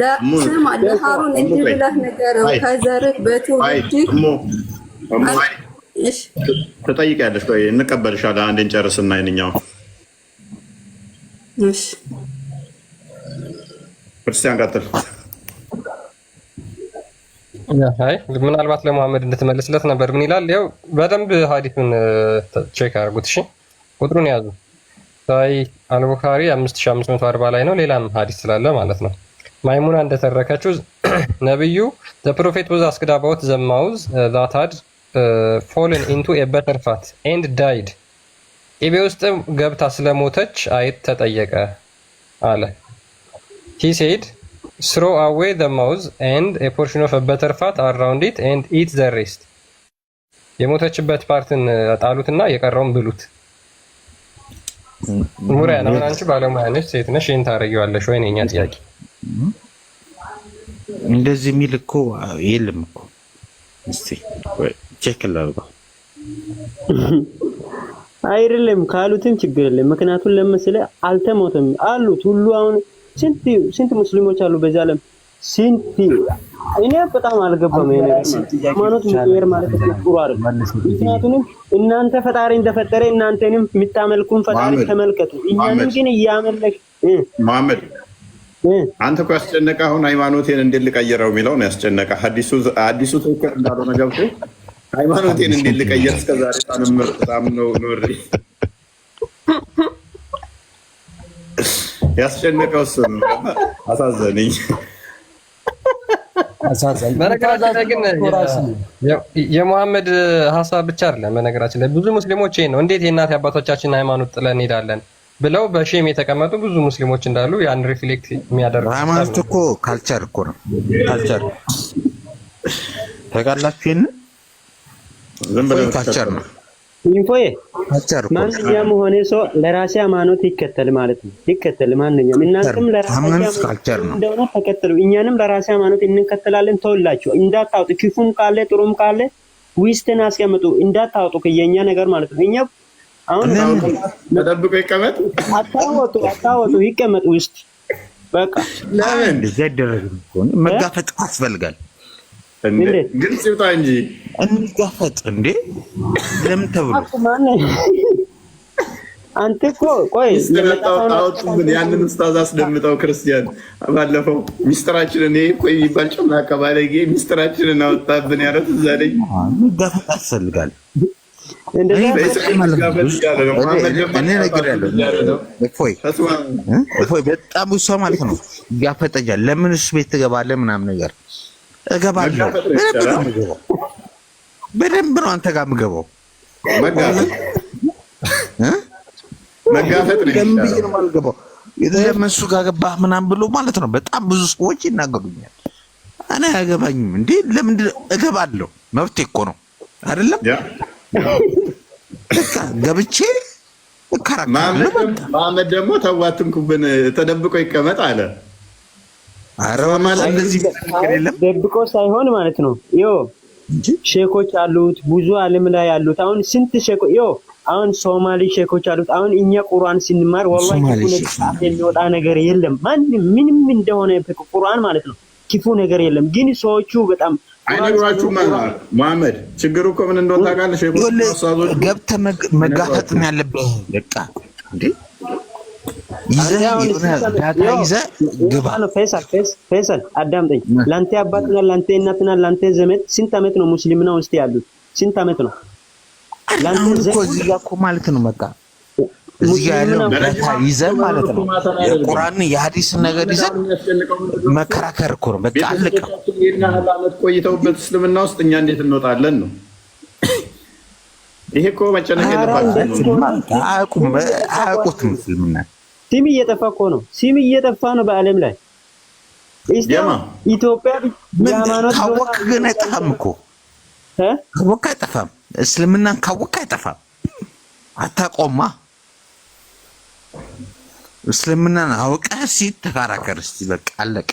ለሃሩን እንዲህ ብለህ ንገረው ከዘርህ በትውልድህ ትጠይቂያለሽ። ቆይ እንቀበልሻለን። አንዴ እንጨርስና ይንኛው እሺ ክርስቲያን ቀጥል። አይ ምናልባት ለሙሐመድ እንድትመልስለት ነበር። ምን ይላል? ያው በደንብ ሐዲሱን ቼክ አድርጉት። እሺ ቁጥሩን ያዙ። ሳይ አልቡኻሪ 5540 ላይ ነው። ሌላም ሐዲስ ስላለ ማለት ነው። ማይሙና እንደተረከችው ነብዩ the prophet was asked about the mouse that had fallen into a butter fat and died ኢቤ ውስጥ ገብታ ስለሞተች አይት ተጠየቀ አለ። he said throw away the mouse and a portion of a butter fat around it and eat the rest የሞተችበት ፓርትን ጣሉትና የቀረውን ብሉት። ሙሪያን አሁን አንቺ ባለሙያ ነሽ፣ ሴት ነሽ፣ ይሄን ታረጊዋለሽ ወይ? ነኛ ጥያቄ እንደዚህ የሚል እኮ የለም እኮ። እስቲ ቼክ ላድርገው። አይደለም ካሉትም ችግር የለም። ምክንያቱም ለምሳሌ አልተሞተም አሉት ሁሉ አሁን ስንት ሙስሊሞች አሉ በዛ ዓለም ስንት። እኔ በጣም አልገባም ይሄ ነገር ሃይማኖት ምክር ማለት ነው ጥሩ አይደለም። ምክንያቱም እናንተ ፈጣሪ እንደፈጠረ እናንተንም የምታመልኩን ፈጣሪ ተመልከቱ። እኛንም ግን እያመለክ መሐመድ አንተ እኮ ያስጨነቀ አሁን ሃይማኖቴን እንዴት ልቀይረው የሚለው ነው ያስጨነቀ። አዲሱ ትክክል እንዳልሆነ ገብቶ ሃይማኖቴን እንዴት ልቀይር እስከዛሬ በጣም ነው ኖሬ ያስጨነቀው እሱ ነው። አሳዘነኝ። በነገራችን ላይ ግን የሙሐመድ ሀሳብ ብቻ አይደለም። በነገራችን ላይ ብዙ ሙስሊሞች ይሄን ነው እንዴት የእናት አባቶቻችን ሃይማኖት ጥለን እንሄዳለን ብለው በሼም የተቀመጡ ብዙ ሙስሊሞች እንዳሉ ያን ሪፍሌክት የሚያደርጉ ሃይማኖት እኮ ካልቸር እኮ ነው። ካልቸር ታውቃላችሁ? ይሄን ዝም ብሎ ካልቸር ነው። ኢንፎዬ ማንኛውም ሆነ ሰው ለራሴ ሃይማኖት ይከተል ማለት ነው። ይከተል ማንኛውም እናንተም ለራሴ ሃይማኖት እንደሆነ ተከተሉ፣ እኛንም ለራሴ ሃይማኖት እንከተላለን። ተውላችሁ እንዳታውጡ። ክፉም ካለ ጥሩም ካለ ውስጥን አስቀምጡ እንዳታወጡ ከየኛ ነገር ማለት ነው። እኛ አሁን ተደብቆ ይቀመጥ አታወጡ ይቀመጥ ውስጥ በቃ ለምን ዘደረግ መጋፈጥ ያስፈልጋል። ግልጽ ይውጣ እንጂ እንጋፈጥ እንዴ ለምን ተብሎ አንተ እኮ ቆይ ምን ያንን ኡስታዝ አስደምጠው ክርስቲያን ባለፈው ሚስጥራችንን እኔ እኮ የሚባል ጭምና ከባለጌ ሚስጥራችንን አወጣብን ያለው እዛ ላይ መጋፈጥ ያስፈልጋል። እፎይ በጣም ውሷ ማለት ነው ይጋፈጠኛል። ለምን እሱ ቤት ትገባለህ ምናምን ነገር እገባለሁ። በደንብ ነው አንተ ጋር የምገባው። መጋፈጥ ነው የማልገባው። ለምን እሱ ጋር ገባህ ምናምን ብሎ ማለት ነው። በጣም ብዙ ሰዎች ይናገሩኛል። እኔ አያገባኝም እንዴ ለምንድን ነው እገባለሁ? መብቴ እኮ ነው አይደለም? በቃ ገብቼ መሐመድ ደግሞ ተዋትንኩብን ተደብቆ ይቀመጥ አለ። ኧረ ማለት እንደዚህ ደብቆ ሳይሆን ማለት ነው። ሼኮች አሉት ብዙ ዓለም ላይ ያሉት አሁን ስንት ሼኮ አሁን ሶማሊ ሼኮች አሉት። አሁን እኛ ቁርአን ስንማር ወላሂ የሚወጣ ነገር የለም። ማንም ምንም እንደሆነ ቁርአን ማለት ነው ክፉ ነገር የለም። ግን ሰዎቹ በጣም አይነግራችሁም። መሐመድ ችግሩ እኮ ምን እንደሆነ ታውቃለህ? ሼኮች ገብተህ መጋፈጥ ነው ያለብህ። በቃ እንዴ ፈይሰል አዳምጠኝ። ላንተ አባትና ላንተ እናትና ላንተ ዘመድ ስንት ዓመት ነው ሙስሊም ነው ውስጥ ያሉት? ስንት ዓመት ነው? ላንተ እዚህ ጋር እኮ ማለት ነው በቃ እዚህ ጋር ያለው ዳታ ይዘህ ማለት ነው የቁርአን የሐዲስን ነገር ይዘህ መከራከር እኮ ነው በቃ አለቀ። ይሄን ዓመት ቆይተውበት እስልምና ውስጥ እኛ እንዴት እንወጣለን ነው? ይሄ እኮ መጨነቅ የለባቸውም። አያውቁትም እስልምና ሲም እየጠፋ እኮ ነው። ሲም እየጠፋ ነው በዓለም ላይ ኢትዮጵያ ሃይማኖት ካወቅ ግን አይጠፋም እኮ ካወቅ አይጠፋም። እስልምናን ካወቅ አይጠፋም። አታቆማ እስልምናን አውቀህ ሲተከራከር እስቲ በቃ አለቀ።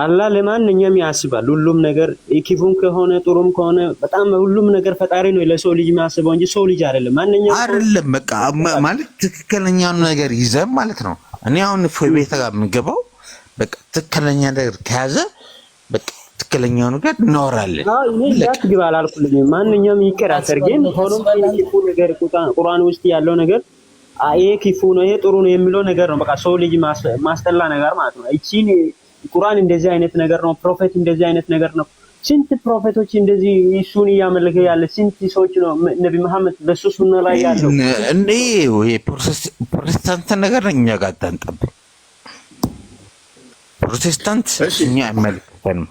አላህ ለማንኛውም ያስባል ሁሉም ነገር ክፉም ከሆነ ጥሩም ከሆነ በጣም ሁሉም ነገር ፈጣሪ ነው ለሰው ልጅ የሚያስበው እንጂ ሰው ልጅ አይደለም። ማንኛውም አይደለም በቃ ማለት ትክክለኛውን ነገር ይዘህ ማለት ነው። እኔ አሁን ቤት ጋር የምገባው በቃ ትክክለኛ ነገር ከያዘ በቃ ትክክለኛው ነገር እናወራለን። እኔ ያትግባ አላልኩልኝም። ማንኛውም ይከራከር። ግን ሆኖም ክፉ ነገር ቁርአን ውስጥ ያለው ነገር ይሄ ክፉ ነው ይሄ ጥሩ ነው የሚለው ነገር ነው በቃ ሰው ልጅ ማስጠላ ነገር ማለት ነው። እቺን ቁርአን እንደዚህ አይነት ነገር ነው፣ ፕሮፌት እንደዚህ አይነት ነገር ነው። ስንት ፕሮፌቶች እንደዚህ እሱን እያመለከ ያለ ስንት ሰዎች ነው ነቢ መሐመድ በሱ ሱና ላይ ያለው እንዴ ወይ ፕሮቴስታንት ነገር እኛ ጋር ታንጠብ ፕሮቴስታንት እኛ አይመለከተንም።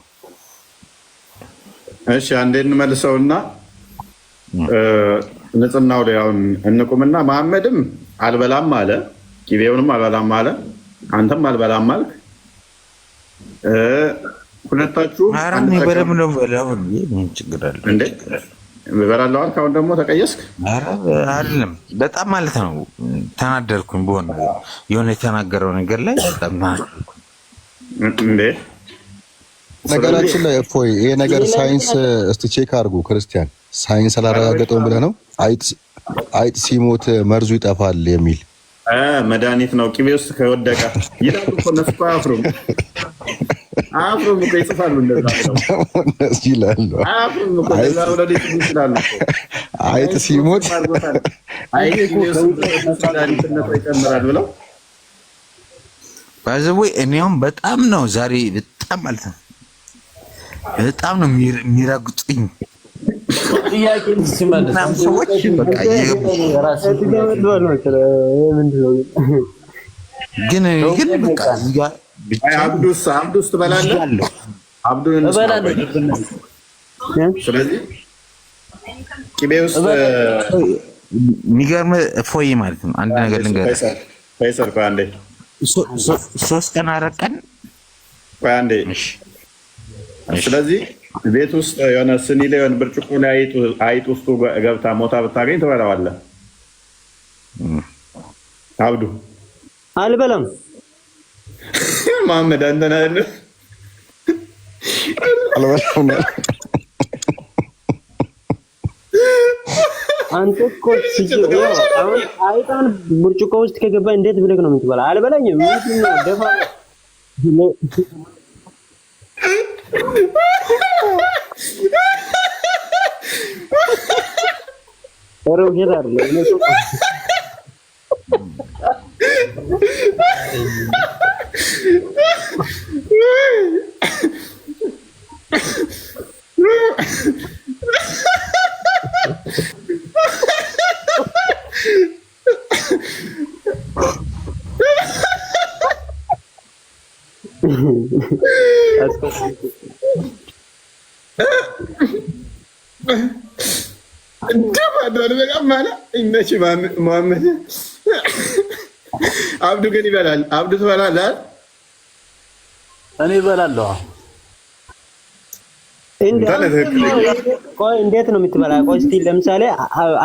እሺ አንዴ እንመልሰውና ንጽህናው ላይ አሁን እንቁምና መሐመድም አልበላም አለ፣ ቂቤውንም አልበላም አለ፣ አንተም አልበላም አልክ። ሁለታችሁ አራን ይበለም ነው በላው ምን ችግር አለ እንዴ? በበላው አልክ። አሁን ደግሞ ተቀየስክ። አረ አይደለም በጣም ማለት ነው ተናደርኩኝ። በሆነ የሆነ የተናገረው ነገር ላይ በጣም እንዴ ነገራችን ላይ እፎይ ይሄ ነገር ሳይንስ እስቲ ቼክ አድርጉ ክርስቲያን። ሳይንስ አላረጋገጠውም ብለህ ነው አይጥ ሲሞት መርዙ ይጠፋል የሚል መድኃኒት ነው ቅቤ ውስጥ ከወደቀ ይላሉ እኮ እነሱ እኮ አያፍሩም እኮ ይጽፋሉ። እንደዛ ይላሉ አይጥ ሲሞት ይጨምራል ብለው ባይዘው እኔም በጣም ነው ዛሬ በጣም ማለት ነው በጣም ነው የሚረግጡኝ ጥያቄን ሲመልስ ሰዎች በቃ ግን በቃ አብዱስ ትበላለህ? አብዱን ስለዚህ ቅቤ ውስጥ የሚገርም ፎይ ማለት ነው። አንድ ነገር ልንገርህ ፈይሰል ቆይ አንዴ 3 ቀን 4 ቀን ቆይ አንዴ። ስለዚህ ቤት ውስጥ የሆነ ስኒ ላይ የሆነ ብርጭቆ ላይ አይጥ ውስጡ ገብታ ሞታ ብታገኝ ትበላዋለህ? አብዱ አልበላም። መሐመድ አንተ ነህ አልበላም አንተ እኮ አሁን አይጣን ብርጭቆ ውስጥ ከገባ እንዴት ብለህ ነው የምትበላ? አልበላኝም። ምንድን ነው ደፋ ኦሮም ሄዳር ለነሱ መሐመድ አብዱ ግን ይበላል። አብዱ ትበላለህ? እኔ እበላለሁ። ቆይ እንዴት ነው የምትበላ? ቆይ እስኪ ለምሳሌ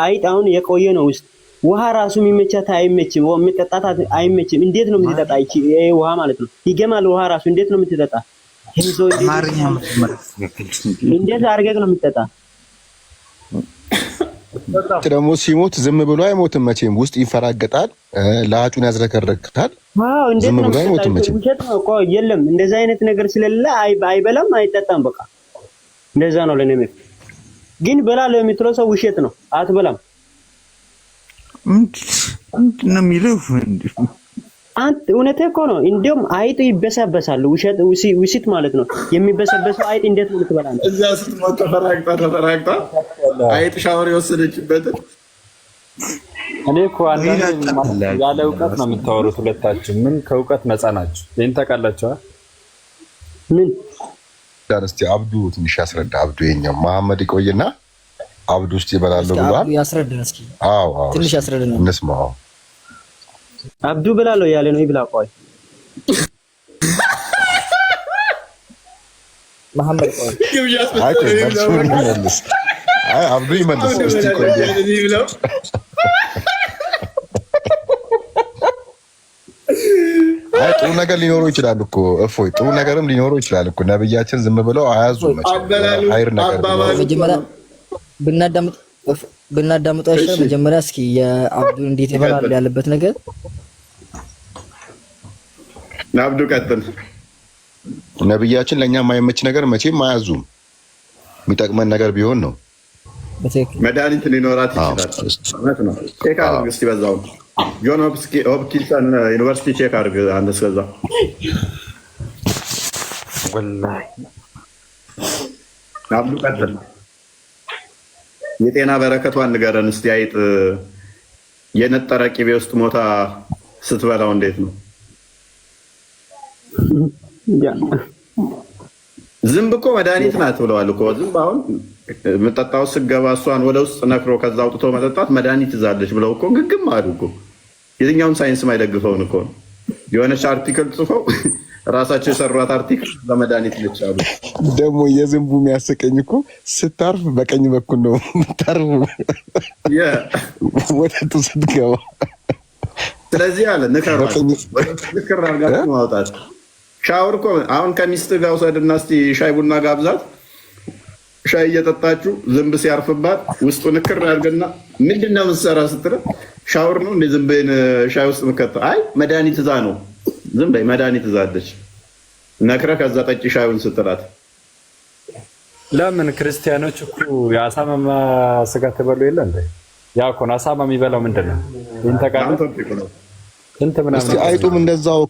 አይጥ አሁን የቆየ ነው ውስጥ ውሃ ራሱ የሚመቻት አይመችም፣ የሚጠጣት አይመችም። እንዴት ነው የምትጠጣ? ይሄ ውሃ ማለት ነው ይገማል። ውሃ ራሱ እንዴት ነው የምትጠጣ? እንዴት አድርገህ ነው የምትጠጣ? ደግሞ ሲሞት ዝም ብሎ አይሞትም መቼም፣ ውስጥ ይፈራገጣል፣ ለአጩን ያዝረከረክታል። አዎ እንዴት ነው አይሞትም መቼም። ውሸት ነው። ቆይ የለም እንደዛ አይነት ነገር ስለሌለ አይበላም፣ አይጠጣም። በቃ እንደዛ ነው ለኔ። ግን በላለሁ የምትለው ሰው ውሸት ነው። አትበላም። ምንድን ነው የሚለው? አንተ እውነትህ እኮ ነው። እንዲያውም አይጥ ይበሳበሳል። ውሸት ማለት ነው። የሚበሰበሰው አይጥ እንዴት ነው ልትበላ ነው? እዛ ስትሞት ተፈራግጣ አይጥ ሻወር የወሰደችበት። እኔ እኮ አንዳንዴ ያለ እውቀት ነው የምታወሩት ሁለታችሁ። ምን ከእውቀት ነፃ ናችሁ? ይሄን ታውቃላችሁ? ምን እስቲ አብዱ ትንሽ ያስረዳ። አብዱ የኛው መሐመድ ይቆይና አብዱ ውስጥ ይበላሉ ብሏል። ያስረዳን እስኪ። አዎ ትንሽ ያስረዳን እንስማው። አብዱ ብላለሁ ያለ ነው ይብላ። ቆይ መሐመድ ቆይ አይ አብዱ ይመልስ እስቲ። ቆይ አይ ጥሩ ነገር ሊኖረው ይችላል እኮ እፎይ፣ ጥሩ ነገርም ሊኖረው ይችላል እኮ። ነብያችን ዝም ብለው አያዙም መቼም ኸይር ነገር መጀመሪያ ብናዳምጠው አይሻልም? መጀመሪያ እስኪ የአብዱን እንዴት ይበላል ያለበት ነገር አብዱ ቀጥል። ነብያችን ለኛ የማይመች ነገር መቼም አያዙም። የሚጠቅመን ነገር ቢሆን ነው። መድኃኒት ሊኖራት ይችላል። እውነት ነው። ቼክ አድርግ እስኪ በዛው ጆን ሆፕኪንሰን ዩኒቨርሲቲ ቼክ አድርግ አንተ እስከዛ። ወላሂ አብዱ ቀጥል። የጤና በረከቷን ንገረን እስቲ። አይጥ የነጠረ ቅቤ ውስጥ ሞታ ስትበላው እንዴት ነው? ዝንብ እኮ መድኃኒት ናት ብለዋል እኮ። ዝንብ አሁን የምጠጣው ስገባ እሷን ወደ ውስጥ ነክሮ ከዛ አውጥቶ መጠጣት መድኃኒት ይዛለች ብለው እኮ ግግም አሉ እኮ። የትኛውን ሳይንስ ማይደግፈውን እኮ ነው። የሆነች አርቲክል ጽፈው ራሳቸው የሰሯት አርቲክል በመድኃኒት ነች አሉ። ደግሞ የዝንቡ የሚያስቀኝ እኮ ስታርፍ በቀኝ በኩል ነው የምታርፍ ወተቱ ስትገባ። ስለዚህ አለ ንከሯት፣ ንክር አድርጋችሁ ማውጣት። ሻወር እኮ አሁን ከሚስት ጋር ውሰድና እስኪ ሻይ ቡና ጋብዛት። ሻይ እየጠጣችሁ ዝንብ ሲያርፍባት ውስጡ ንክር አድርገና ምንድን ነው የምትሰራ ስትለው ሻወር ነው እንደ ዝንብን ሻይ ውስጥ ምከተ። አይ መድኃኒት እዛ ነው ዝም በይ መድኃኒት እዛለች ነክረህ ከዛ ጠጪ ሻዩን ስትላት። ለምን ክርስቲያኖች እኮ የአሳማ ስጋ ትበሉ የለ እንዴ? ያ እኮ ነው አሳማ የሚበላው ምንድን ነው? ይሄን ተቃለ እንት ምናምን። እስቲ አይጡም እንደዛው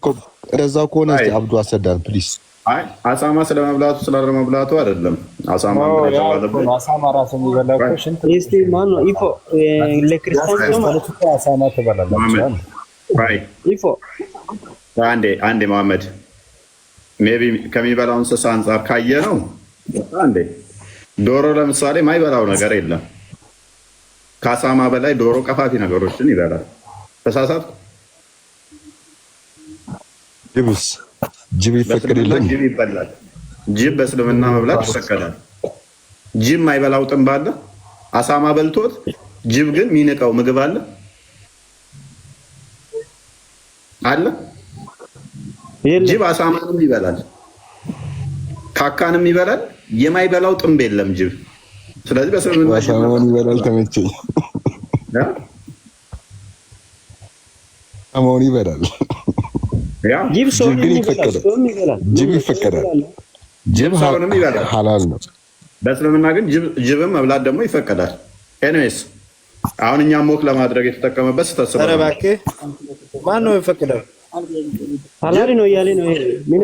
ከሆነ እስቲ አብዱ አሰዳን ፕሊስ። አይ አሳማ ስለመብላቱ ስለመብላቱ አይደለም። አሳማ ራሱ የሚበላው እኮ ሽንት። እስቲ ማን ነው ኢፎ ለክርስቲያኖች ማለት እኮ አሳማ ትበላላችሁ? አይ ኢፎ አንዴ መሐመድ ሜቢ ከሚበላው እንስሳ አንጻር ካየ ነው። አንዴ ዶሮ ለምሳሌ ማይበላው ነገር የለም። ከአሳማ በላይ ዶሮ ቀፋፊ ነገሮችን ይበላል። ተሳሳትኩ? ጅብ ይፈቀድልኝ? ጅብ ይበላል። ጅብ በእስልምና መብላት ይፈቀዳል። ጅብ ማይበላው ጥንብ አለ? አሳማ በልቶት ጅብ ግን የሚንቀው ምግብ አለ አለ? ጅብ አሳማንም ይበላል፣ ካካንም ይበላል። የማይበላው ጥንብ የለም ጅብ። ስለዚህ በእስልምና አሳማን ይበላል። ተመቸኝ። መሆን ይበላል። ጅብ ሰውን ይፈቀዳል። ጅብ ይፈቀዳል። ጅብ ሐላል ነው። በእስልምና ግን ጅብም መብላት ደግሞ ይፈቀዳል። ኤኒዌይስ አሁን እኛ ሞክ ለማድረግ የተጠቀመበት ስተሰበ ኧረ እባክህ ማን ነው የሚፈቅደው? ሐላል ነው እያለ ነው። ምን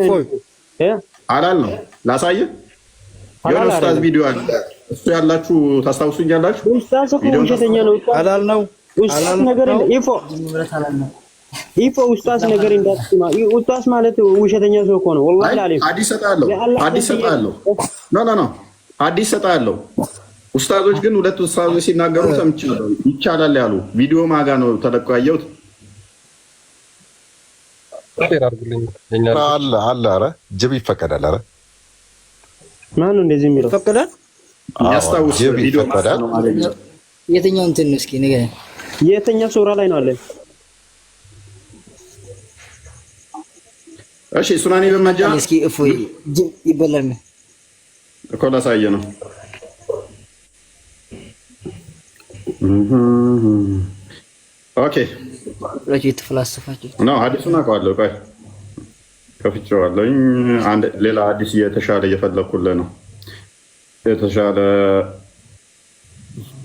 ሐላል ነው ላሳየህ። የሆነ ኡስታዝ ቪዲዮ አለ። እሱ ያላችሁ ታስታውሱኛላችሁ? ኡስታዝ እኮ ውሸተኛ ነው። ሐላል ነው። ኡስታዝ ነገር ኢፎ ኡስታዝ ነገር እንዳትስማ። ኡስታዝ ማለት ውሸተኛ ሰው እኮ ነው። ወላሂ አለይኩም ሐዲስ ሰጣለሁ። ኖ ሐዲስ ሰጣለሁ። ኡስታዞች ግን ሁለት ኡስታዞች ሲናገሩ ሰምቻለሁ። ይቻላል ያሉ ቪዲዮ ማጋ ነው ተለቆ ያየሁት። አለ ኧረ ጅብ ይፈቀዳል። ኧረ ማን ነው እንደዚህ የሚለው? ይፈቀዳል። ያስታውስ ቪዲዮ ይፈቀዳል። የትኛው እንትን ነው እስኪ ንገረኝ። የትኛው ሱራ ላይ ነው አለ? እሺ ሱናኒ በመጃ እስኪ እፎይ ጅብ ይበላል እኮ ላሳየ ነው። ኦኬ ለጂ ተፈላስፋችሁ ነው ሐዲሱን አውቀዋለሁ። ቆይ ከፍቼዋለሁኝ። አንድ ሌላ ሐዲስ የተሻለ እየፈለኩልህ ነው። የተሻለ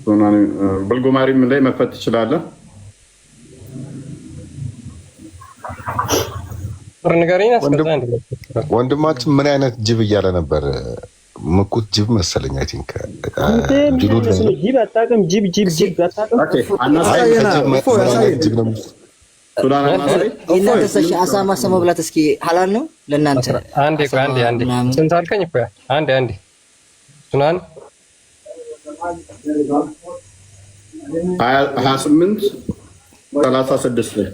ሱናኒ በልጎማሪም ላይ መክፈት ትችላለህ። ወንድማችን ምን አይነት ጅብ እያለ ነበር? ምኩት ጅብ መሰለኝ። አይ ቲንክ ጅብ አታውቅም? ጅብ አታውቅም? እናንተ አሳማ ሰው መብላት እስኪ ሐላል ነው ለእናንተ? አንዴ ስንት አልከኝ እኮ አንዴ ሱናን 28 36 ላይ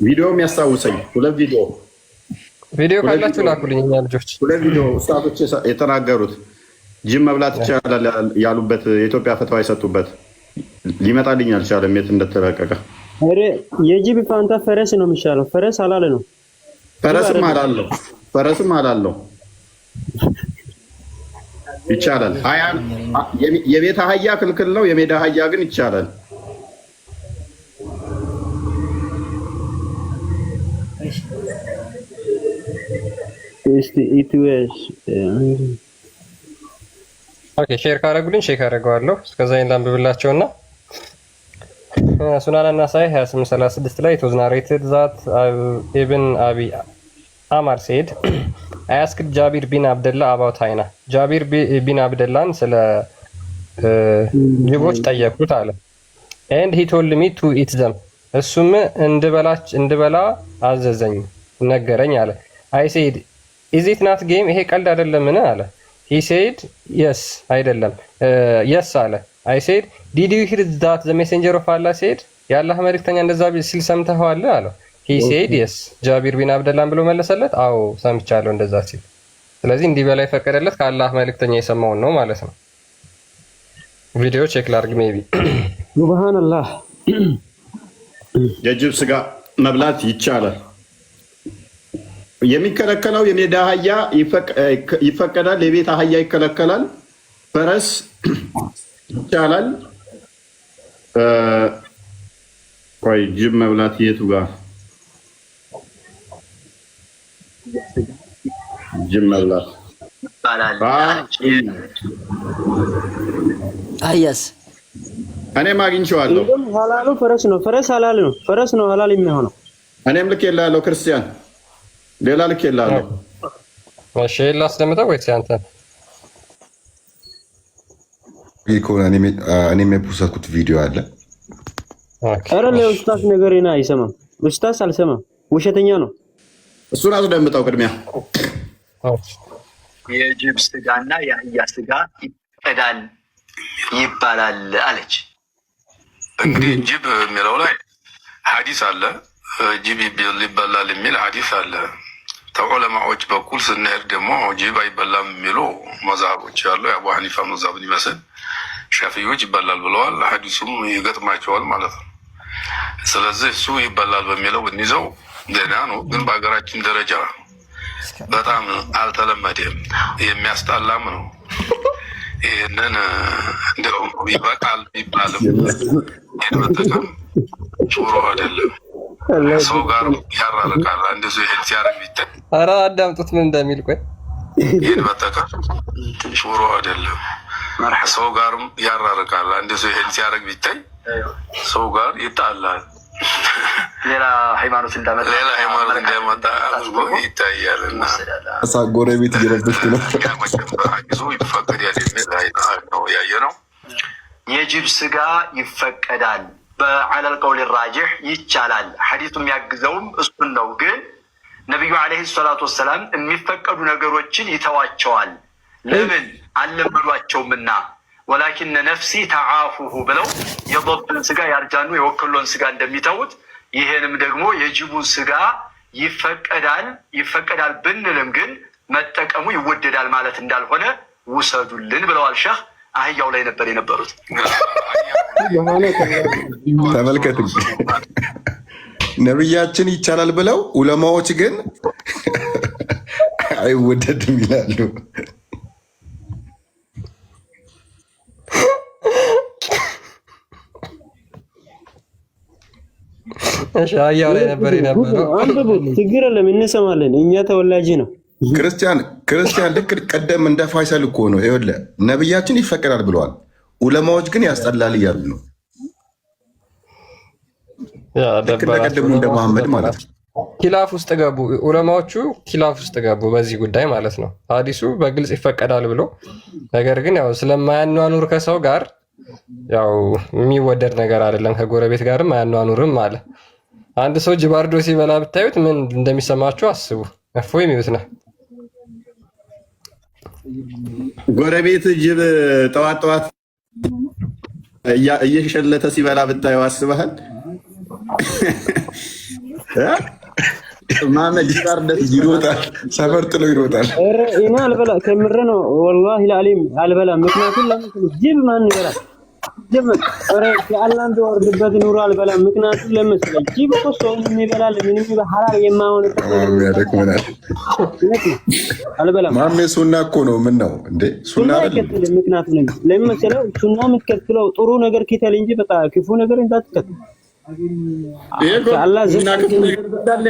ቪዲዮ የሚያስታውሰኝ ሁለት ቪዲዮ ካላችሁ ላኩልኝ። እኛ ልጆች ሁለት ቪዲዮ ኡስታዞች የተናገሩት ጅብ መብላት ይቻላል ያሉበት የኢትዮጵያ ፈተዋ የሰጡበት ሊመጣልኝ አልቻለም የት እንደተለቀቀ። ኧረ የጅብ ፋንታ ፈረስ ነው የሚሻለው። ፈረስ ሐላል ነው። ፈረስም አላለው ይቻላል። የቤት አህያ ክልክል ነው። የሜዳ አህያ ግን ይቻላል። ኦኬ ሼር ካረጉልኝ ሼር አደርገዋለሁ። እስከዛ ላንብብላቸውና ሱናን አናሳይ 2836 ላይ it was narrated that Ibn Abi Amar said I asked Jabir bin Abdullah about Haina. ጃቢር ቢን አብደላን ስለ ጅቦች ጠየቁት አለ። and he told me to eat them. እሱም እንድበላ አዘዘኝ ነገረኝ አለ። I said is it not game? ይሄ ቀልድ አይደለምን አለ። he said yes አይደለም yes አለ። I said did you hear that the messenger of Allah said? የአላህ መልእክተኛ እንደዛ ሲል ሰምተኸዋል አለው። he said yes ጃቢር ቢን አብደላን ብሎ መለሰለት። አዎ ሰምቻለሁ እንደዛ ሲል። ስለዚህ እንዲበላ የፈቀደለት ከአላህ መልእክተኛ የሰማውን ነው ማለት ነው። ቪዲዮ ቼክ ላድርግ ሜቢ ሱብሃንአላህ። የጅብ ስጋ መብላት ይቻላል። የሚከለከለው የሜዳ አህያ ይፈቀዳል፣ የቤት አህያ ይከለከላል። ፈረስ ይቻላል። ቆይ ጅብ መብላት የቱ ጋር ጅብ መብላት አያስ እኔም አግኝቼዋለሁ። ሐላሉ ፈረስ ነው። ፈረስ ሐላል ነው። ፈረስ ነው ሐላል የሚሆነው። እኔም ልክ የላለሁ ክርስቲያን ሌላ ልክ የላለሁ። እሺ ላስደምጠው ወይስ አንተ? እኔም የፖስትኩት ቪዲዮ አለ። ኧረ ለኡስታዝ ነገሬን አይሰማም። ኡስታዝ አልሰማም። ውሸተኛ ነው። እሱን አስደምጠው ቅድሚያ። የጅብ ስጋና የአህያ ስጋ ይቀዳል ይባላል አለች። እንግዲህ ጅብ የሚለው ላይ ሐዲስ አለ። ጅብ ይበላል የሚል ሐዲስ አለ። ተዑለማዎች በኩል ስንሄድ ደግሞ ጅብ አይበላም የሚሉ መዛቦች ያሉ የአቡ ሐኒፋ መዛብን ይመስል ሻፊዮች ይበላል ብለዋል። ሐዲሱም ይገጥማቸዋል ማለት ነው። ስለዚህ እሱ ይበላል በሚለው እንይዘው ደህና ነው። ግን በሀገራችን ደረጃ በጣም አልተለመደም፣ የሚያስጣላም ነው። ይህንን እንደው ይበቃል ቢባልም ይህን መጠቀም ጩሮ አይደለም፣ ሰው ጋር ያራርቃል። አንድ ሰው ይህን ሲያደርግ ቢታይ፣ ኧረ አዳምጡት ምን እንደሚል። ቆይ ይህን መጠቀም ጩሮ አይደለም፣ ሰው ጋርም ያራርቃል። አንድ ሰው ይህን ሲያደርግ ቢታይ ሰው ጋር ይጣላል። ሌላ ሃይማኖት እንዳመጣ ይታያል። እና ጎረቤት እየረበሽኩ ነው ጊዜ ይፈቀዳል የሚል ነው ያየ ነው። የጅብ ስጋ ይፈቀዳል በዐለል ቀውል ራጂሕ ይቻላል። ሐዲሱ የሚያግዘውም እሱን ነው። ግን ነቢዩ ዓለይሂ ሰላቱ ወሰላም የሚፈቀዱ ነገሮችን ይተዋቸዋል። ለምን? አልለመዷቸውምና። ወላኪነ ነፍሲ ተዓፉሁ ብለው የضብን ስጋ ያርጃኑ የወከሎን ስጋ እንደሚተውት ይሄንም ደግሞ የጅቡን ስጋ ይፈቀዳል ብንልም ግን መጠቀሙ ይወደዳል ማለት እንዳልሆነ ውሰዱልን ብለዋል ሸህ። አህያው ላይ ነበር የነበሩት። ተመልከት፣ ነብያችን ይቻላል ብለው ዑለማዎች ግን አይወደድም ይላሉ። እሺ አህያው ላይ ነበር የነበረው። አንብቡት፣ ችግር የለም እንሰማለን። እኛ ተወላጅ ነው። ክርስቲያን ልክ ቀደም እንደ ፋይሰል እኮ ነው። ይኸውልህ ነብያችን ይፈቀዳል ብለዋል፣ ዑለማዎች ግን ያስጠላል እያሉ ነው። ልክ እንደቀደሙ እንደ መሐመድ ማለት ነው። ኪላፍ ውስጥ ገቡ ዑለማዎቹ፣ ኪላፍ ውስጥ ገቡ በዚህ ጉዳይ ማለት ነው። ሐዲሱ በግልጽ ይፈቀዳል ብሎ ነገር ግን ያው ስለማያኗኑር ከሰው ጋር ያው የሚወደድ ነገር አይደለም፣ ከጎረቤት ጋርም አያኗኑርም አለ። አንድ ሰው ጅብ አርዶ ሲበላ ብታዩት ምን እንደሚሰማችሁ አስቡ። እፎይ የሚሉት ነው። ጎረቤት ጅብ ጠዋት ጠዋት እየሸለተ ሲበላ ብታየው አስበሃል? ማመድ ይባርደት ይሮጣል፣ ሰፈር ጥሎ ይሮጣል። እኔ አልበላ ከምር ነው ወላሂ ለአሊም አልበላ። ምክንያቱም ለምን ጅብ ማን ይበላል? ጅብ የአላህን ቢወርድበት ኑሮ አልበላም። ምክንያቱም ለምሳሌ ጅብ እኮ ሰውን የሚበላል ምንም ሐላል የማይሆንበት አልበላም። ማሜ ሱና እኮ ነው። ምን ነው እንዴ ሱና አይደለም። ምክንያቱም ለምን መሰለው ሱና የምትከተለው ጥሩ ነገር ኪተል እንጂ በቃ ክፉ ነገር እንዳትከተል። አላህ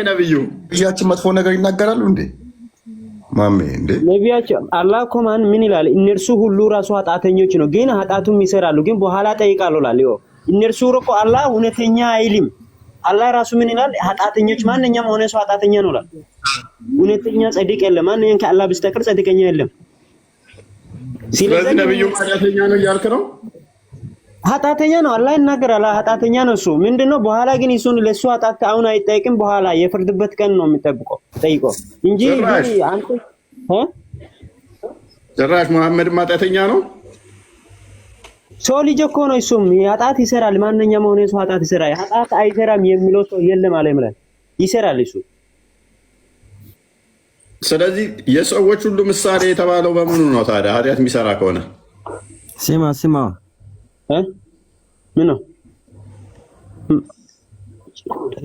ነብያችን መጥፎ ነገር ይናገራሉ እንዴ ማሜ? እንዴ ነብያችን አላህ እኮ ምን ይላል? እነርሱ ሁሉ ራሱ ኃጢአተኞች ነው፣ ግን ኃጢአቱም ይሰራሉ፣ ግን በኋላ ጠይቃለሁ ይላል። እነርሱ እኮ አላህ እውነተኛ አይልም። አላህ ራሱ ምን ይላል? ኃጢአተኞች ማንኛውም ሆነ ሰው ኃጢአተኛ ነው ይላል። እውነተኛ ጻድቅ የለም፣ ማንኛውም ከአላህ በስተቀር ጻድቀኛ የለም። ስለዚህ ነብዩ ኃጢአተኛ ነው እያልክ ነው? ኃጢአተኛ ነው አላህ ይናገራል። ኃጢአተኛ ነው እሱ። ምንድነው በኋላ ግን እሱን ለሱ ኃጢአት አሁን አይጠይቅም። በኋላ የፍርድበት ቀን ነው የሚጠብቀው ጠይቆ እንጂ አንተ ጭራሽ መሐመድ ኃጢአተኛ ነው። ሰው ልጅ እኮ ነው። እሱም ኃጢአት ይሰራል። ማንኛውም ሆነ ሰው ኃጢአት ይሰራል። ኃጢአት አይሰራም የሚለው ሰው የለም አለ ማለት ይሰራል እሱ። ስለዚህ የሰዎች ሁሉ ምሳሌ የተባለው በምኑ ነው ታዲያ? ኃጢአት የሚሰራ ከሆነ ስማ ምን ነው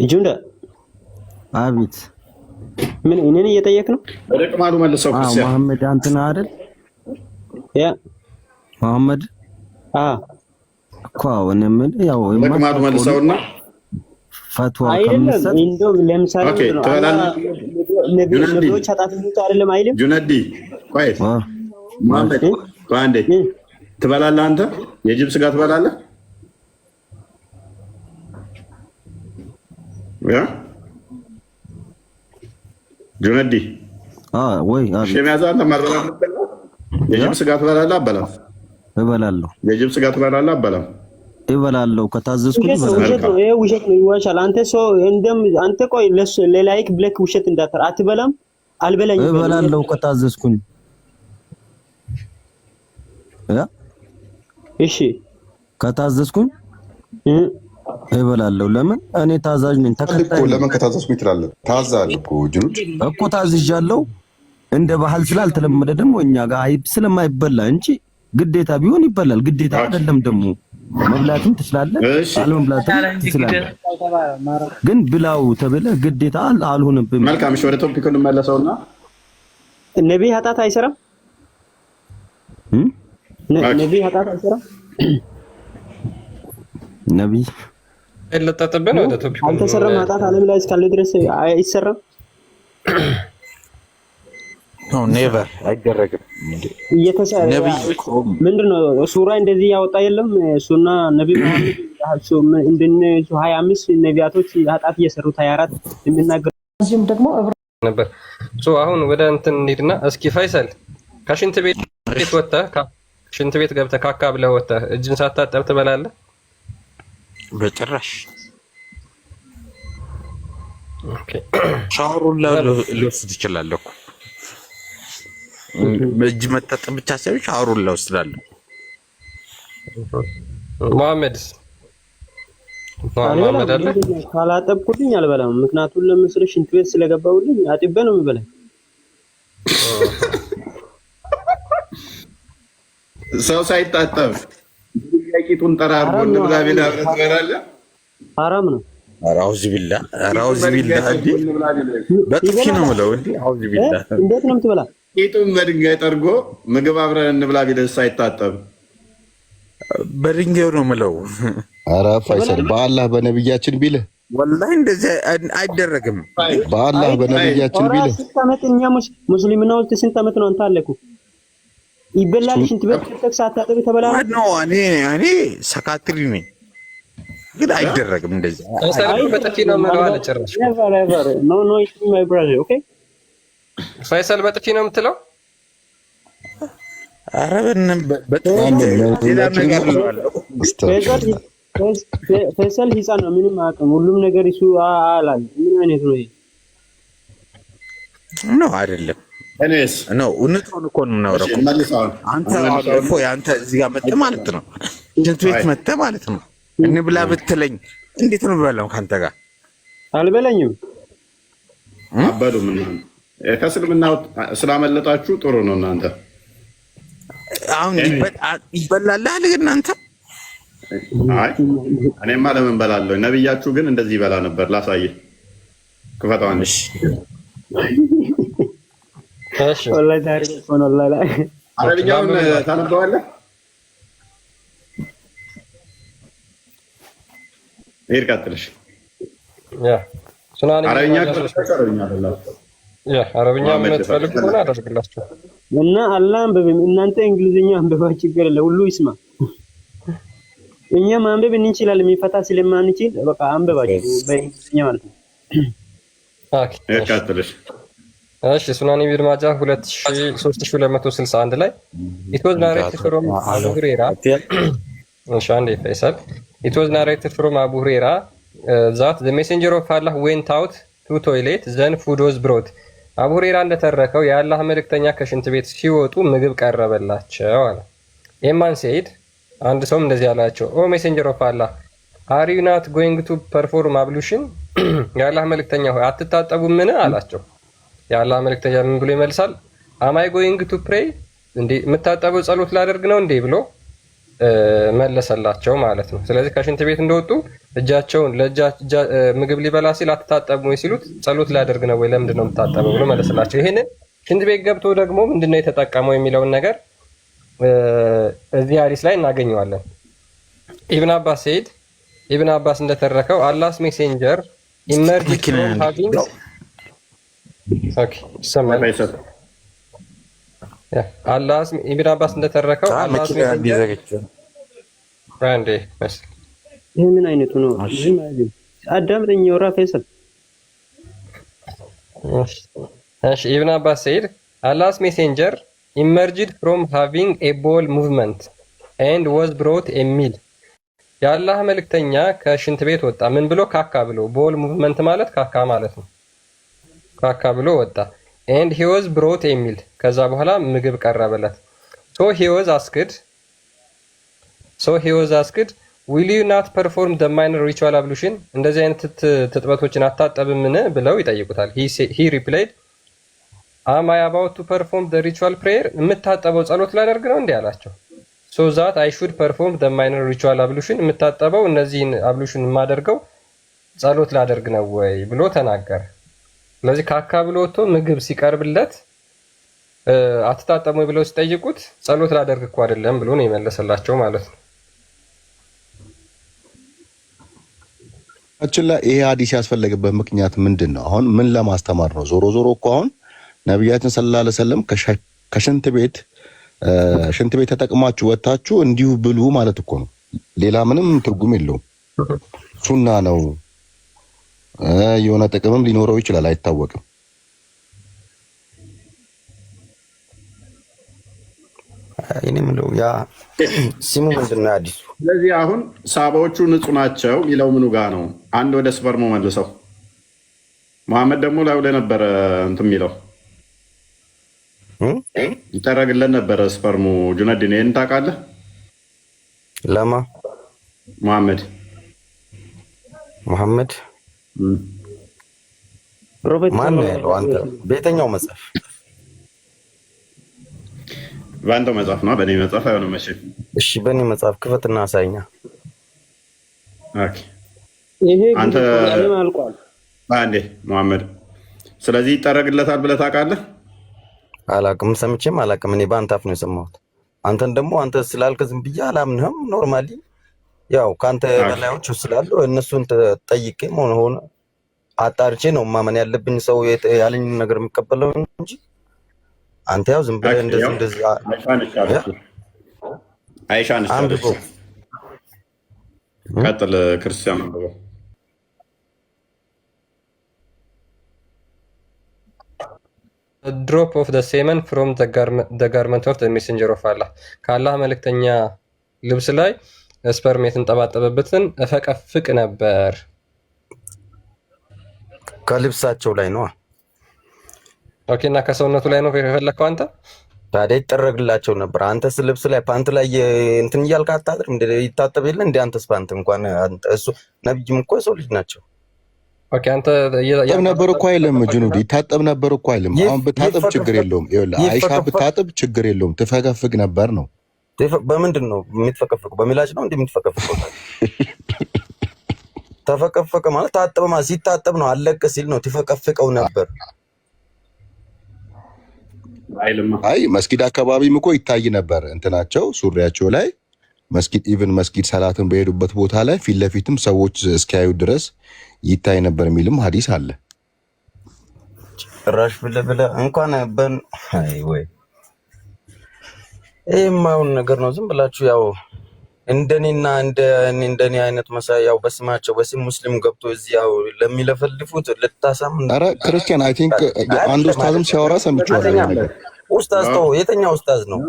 ጁንዳ? አቤት። ምን እኔን እየጠየቅ ነው? ወደ ቅማሉ መልሰው ክርስቲያን መሐመድ አንተ ነህ አይደል? ያ መሐመድ እኮ እኔ ምን ያው ወደ ቅማሉ መልሰውና ፈትዋ አይደለም እንደው ለምሳሌ ነው ነብዮች ኃጢአተኞች አይደለም አይልም። ጁነዲ ቆይ መሐመድ አንዴ ትበላለህ አንተ? የጅብ ስጋ ትበላለህ? ያ ጁነዲ ወይ ሸሚያዛን ተማረራለ። የጅብ ስጋ ትበላለህ? አበላም እበላለሁ። የጅብ ስጋ ትበላለህ? አበላም እበላለሁ። ከታዘዝኩኝ እበላለሁ። ይሄ ውሸት ነው፣ ይዋሻል። አንተ ሰው እንደም አንተ ቆይ ለላይክ ብለክ ውሸት እንዳትር። አትበላም? አልበላኝም። እበላለሁ ከታዘዝኩኝ። ያ እሺ ከታዘዝኩኝ እበላለሁ። ለምን እኔ ታዛዥ ነኝ። ተከታይ ለምን ከታዘዝኩኝ ትላለህ? ታዛዥ እኮ ጅኑድ እኮ ታዝዣለሁ። እንደ ባህል ስላልተለመደ ደግሞ እኛ ጋር ስለማይበላ እንጂ ግዴታ ቢሆን ይበላል። ግዴታ አይደለም ደግሞ መብላትም ትችላለህ፣ አለመብላትም ትችላለህ። ግን ብላው ተብለህ ግዴታ አልሆነብህም። መልካም። እሺ ወደ ቶፒክ እንመለሰውና ነብይ ኃጢአት አይሰራም ነብይ ኃጢአት አይሰራም። ነብይ ለጠጠብን ወደ ቶፒክ አልተሰራም። ኃጢአት ዓለም ላይ እስካለ ድረስ አይሰራም። ኖ ኔቨር አይደረግም። ምንድነው ሱራ እንደዚህ ያወጣ የለም። እሱና ነብይ መሐመድ እንደነሱ 25 ነቢያቶች ኃጢአት እየሰሩት 24 የሚናገር እዚህም ደግሞ ነበር። አሁን ወደ እንትን እንሂድና እስኪ ፈይሰል ከሽንት ቤት ወጥተህ ሽንት ቤት ገብተህ ካካ ብለህ ወጥተህ እጅን ሳታጠብ ትበላለህ? በጭራሽ። ኦኬ ሻወሩን ልወስድ እችላለሁ። እጅ መታጠብ ብቻ ሳይሆን ሻወሩን ልወስዳለሁ። መሐመድስ ካላጠብኩልኝ አልበላም። ምክንያቱም ለምሳሌ ሽንት ቤት ስለገባሁልኝ አጥቤ ነው የምበላው። ሰው ሳይታጠብ ቂጡን ጠራርጎ እንብላ ቢላ ትበላለህ? ሐራም ነው። አውዝ ቢላ በጥፊ ነው የምለው። አውዝ ቢላ እንዴት ነው የምትበላ? ቂጡን በድንጋይ ጠርጎ ምግብ አብረን እንብላ ቢልህ ሳይታጠብ በድንጋይ ነው የምለው። ኧረ ፈይሰል በአላህ በነብያችን ቢልህ ወላሂ እንደዚህ አይደረግም። በአላህ በነብያችን ቢልህ ስንት ዓመት እኛ ሙስሊምና ውስጥ ስንት ዓመት ነው አንተ አለኩ ይበላል። ሽንት ቤት ከተክ ሳታጠብ ተበላል ነው። እኔ ሰካትሪ ነኝ ግን አይደረግም እንደዚህ። በጥፊ ነው የምለው አለ ጭራሽ። ኖ ኢትስ ማይ ብራዘር ኦኬ። ፈይሰል በጥፊ ነው የምትለው? ኧረ ሌላ ነገር ነው አለው። ፈይሰል ህፃን ነው፣ ምንም አያውቅም። ሁሉም ነገር እሱ አላል። ምን አይነት ነው ይሄ? ነው አይደለም እኔስ ነው እውነቱን እኮ ነው የምናወራው። አንተ እኮ ያንተ እዚህ ጋር መጥተህ ማለት ነው ሽንት ቤት መጥተህ ማለት ነው እንብላ ብትለኝ እንዴት ነው የምበላው? ካንተ ጋር አልበላኝም። አበዱ ምን ከእስልምና ስላመለጣችሁ ጥሩ ነው። እናንተ አሁን ይበላል አይደል እናንተ? አይ እኔማ ለምን በላለሁ? ነብያችሁ ግን እንደዚህ ይበላ ነበር። ላሳየህ። ክፈታውን። እሺ ወላሂ ታሪክ ሆኖ ወላሂ አረብኛውን ታነበዋለህ? ይሄ ቀጥልሽ። አረብኛ አረብኛ የምትፈልጉ ሆነ አደርግላችሁ እና አላህ አንብብም። እናንተ እንግሊዝኛ አንብባ ችግር የለ ሁሉ ይስማ። እኛ ማንበብ እንችላለን፣ የሚፈታ ስለማንችል በቃ አንብባችሁ በእንግሊዝኛ ማለት ነው። ቀጥልሽ። እሺ ሱናን ኢብኑ ማጃህ 3261 ላይ it was narrated from Abu Huraira አንዴ ፈይሰል it was narrated from Abu Huraira that the messenger of Allah went out to toilet then food was brought አቡ ሁረይራ እንደተረከው የአላህ መልእክተኛ ከሽንት ቤት ሲወጡ ምግብ ቀረበላቸው አለ። ኤማን ሰይድ አንድ ሰውም እንደዚህ አላቸው ኦ ሜሴንጀር ኦፍ አላህ are you not going to perform ablution የአላህ መልእክተኛ ሆይ አትታጠቡም ምን አላቸው። የአላህ መልእክተኛ ምን ብሎ ይመልሳል? am I going to pray እንዴ የምታጠበው ጸሎት ላደርግ ነው እንዴ ብሎ መለሰላቸው ማለት ነው። ስለዚህ ከሽንት ቤት እንደወጡ እጃቸውን ምግብ ሊበላ ሲል አትታጠቡ ወይ ሲሉት ጸሎት ላደርግ ነው ወይ ለምንድን ነው የምታጠበው ብሎ መለሰላቸው። ይሄንን ሽንት ቤት ገብቶ ደግሞ ምንድነው የተጠቀመው የሚለውን ነገር እዚህ ሐዲስ ላይ እናገኘዋለን። ኢብኑ አባስ ሰይድ ኢብኑ አባስ እንደተረከው አላህስ ሜሴንጀር ኢመርጅ ፍሮም ሃቪንግ ሰማይ አላህስ ኢብኑ አባስ እንደተረከው አላህስ ሜሴንጀር ፍራንዴ መስል ይሄ ምን አይነቱ ነው? ዝም አይልም። አዳምጠኝ ወራ ፈይሰል። እሺ ኢብኑ አባስ ሰይድ አላህስ ሜሴንጀር emerged from having a bowel movement and was brought a meal የአላህ መልእክተኛ ከሽንት ቤት ወጣ ምን ብሎ ካካ ብሎ bowel movement ማለት ካካ ማለት ነው። ካካ ብሎ ወጣ and he was brought a meal ከዛ በኋላ ምግብ ቀረበለት። so he was asked will you not perform the minor ritual ablution እንደዚህ አይነት ትጥበቶችን አታጠብምን ብለው ይጠይቁታል። he replied am I about to perform the ritual prayer የምታጠበው ጸሎት ላደርግ ነው እንዴ አላቸው። so that I should perform the minor ritual ablution የምታጠበው እነዚህን ablution የማደርገው ጸሎት ላደርግ ነው ወይ ብሎ ተናገረ። ስለዚህ ካካ ብሎ ወጥቶ ምግብ ሲቀርብለት አትታጠሙ ብለው ሲጠይቁት ጸሎት ላደርግ እኮ አይደለም ብሎ ነው የመለሰላቸው ማለት ነው። አችላ ይሄ ሐዲስ ያስፈለገበት ምክንያት ምንድን ነው? አሁን ምን ለማስተማር ነው? ዞሮ ዞሮ እኮ አሁን ነብያችን ሰለላሁ ዐለይሂ ወሰለም ከሽንት ቤት ተጠቅማችሁ ወጣችሁ እንዲሁ ብሉ ማለት እኮ ነው። ሌላ ምንም ትርጉም የለውም። ሱና ነው። የሆነ ጥቅምም ሊኖረው ይችላል፣ አይታወቅም። እኔ ምለው ያ ሲሙ ምንድነው አዲሱ? ስለዚህ አሁን ሳባዎቹ ንጹህ ናቸው የሚለው ምኑ ጋር ነው? አንድ ወደ ስፐርሙ መልሰው። መሐመድ ደግሞ ላይ ወደ ነበረ እንትን የሚለው ይጠረግለን ነበረ ስፐርሙ። ጁነዲን ይሄን ታውቃለህ? ለማ መሐመድ ማን ነው ያለው? አንተ በየትኛው መጽሐፍ? በአንተው መጽሐፍ ነው። በእኔ መጽሐፍ አይሆንም። እሺ በእኔ መጽሐፍ ክፈትና አሳይኛ። ኦኬ አንተ አልቋል አንዴ መሐመድ። ስለዚህ ይጠረግለታል ብለህ ታውቃለህ? አላቅም፣ ሰምቼም አላቅም። እኔ በአንተ አፍ ነው የሰማሁት። አንተን ደግሞ አንተ ስላልክ ዝም ብዬ አላምንህም። ኖርማሊ ያው ካንተ በላዮች ስላሉ እነሱን ጠይቄ ሆነ አጣርቼ ነው ማመን ያለብኝ ሰው ያለኝ ነገር የምቀበለው እንጂ አንተ ያው ዝም ብለህ እንደዚህ አይሻን ቀጥል። ክርስቲያን አንብበው። ድሮፕ ኦፍ ዘ ሴመን ፍሮም ዘ ጋርመንት ኦፍ ዘ ሜሴንጀር ኦፍ አላህ ከአላህ መልእክተኛ ልብስ ላይ ስፐርም የተንጠባጠበበትን እፈቀፍቅ ነበር። ከልብሳቸው ላይ ነው። ኦኬ እና ከሰውነቱ ላይ ነው የፈለከው አንተ? ታዲያ ይጠረግላቸው ነበር። አንተስ ልብስ ላይ ፓንት ላይ እንትን እያልክ አታጥርም? ይታጠብ የለ እንደ አንተስ ፓንት እንኳን እሱ ነብይም እኮ የሰው ልጅ ናቸው። ኦኬ አንተ ይታጠብ ነበር እኮ አይልም ጁኑዲ፣ ይታጠብ ነበር እኮ አይልም። አሁን ብታጠብ ችግር የለውም። ይኸውልህ አይሻ ብታጠብ ችግር የለውም። ትፈገፍግ ነበር ነው። በምንድን ነው የምትፈቀፍቀው? በሚላጭ ነው እንዴ የምትፈቀፍቀው? ተፈቀፈቀ ማለት ታጠበ ማለት ሲታጠብ ነው። አለቀ ሲል ነው ትፈቀፍቀው ነበር። አይ መስጊድ አካባቢም እኮ ይታይ ነበር እንትናቸው ሱሪያቸው ላይ መስጊድ ኢቭን መስጊድ ሰላትን በሄዱበት ቦታ ላይ ፊት ለፊትም ሰዎች እስኪያዩ ድረስ ይታይ ነበር የሚልም ሐዲስ አለ። ጭራሽ ብለህ እንኳን አይ ወይ የማይሆን ነገር ነው። ዝም ብላችሁ ያው እንደኔና እንደኔ አይነት መሳይ ያው በስማቸው በስም ሙስሊም ገብቶ እዚህ ያው ለሚለፈልፉት ልታሳምን። ኧረ ክርስቲያን አይ ቲንክ አንድ ኡስታዝም ሲያወራ ሰምቼዋለሁ። ኡስታዝ ነው? የትኛው ኡስታዝ ነው?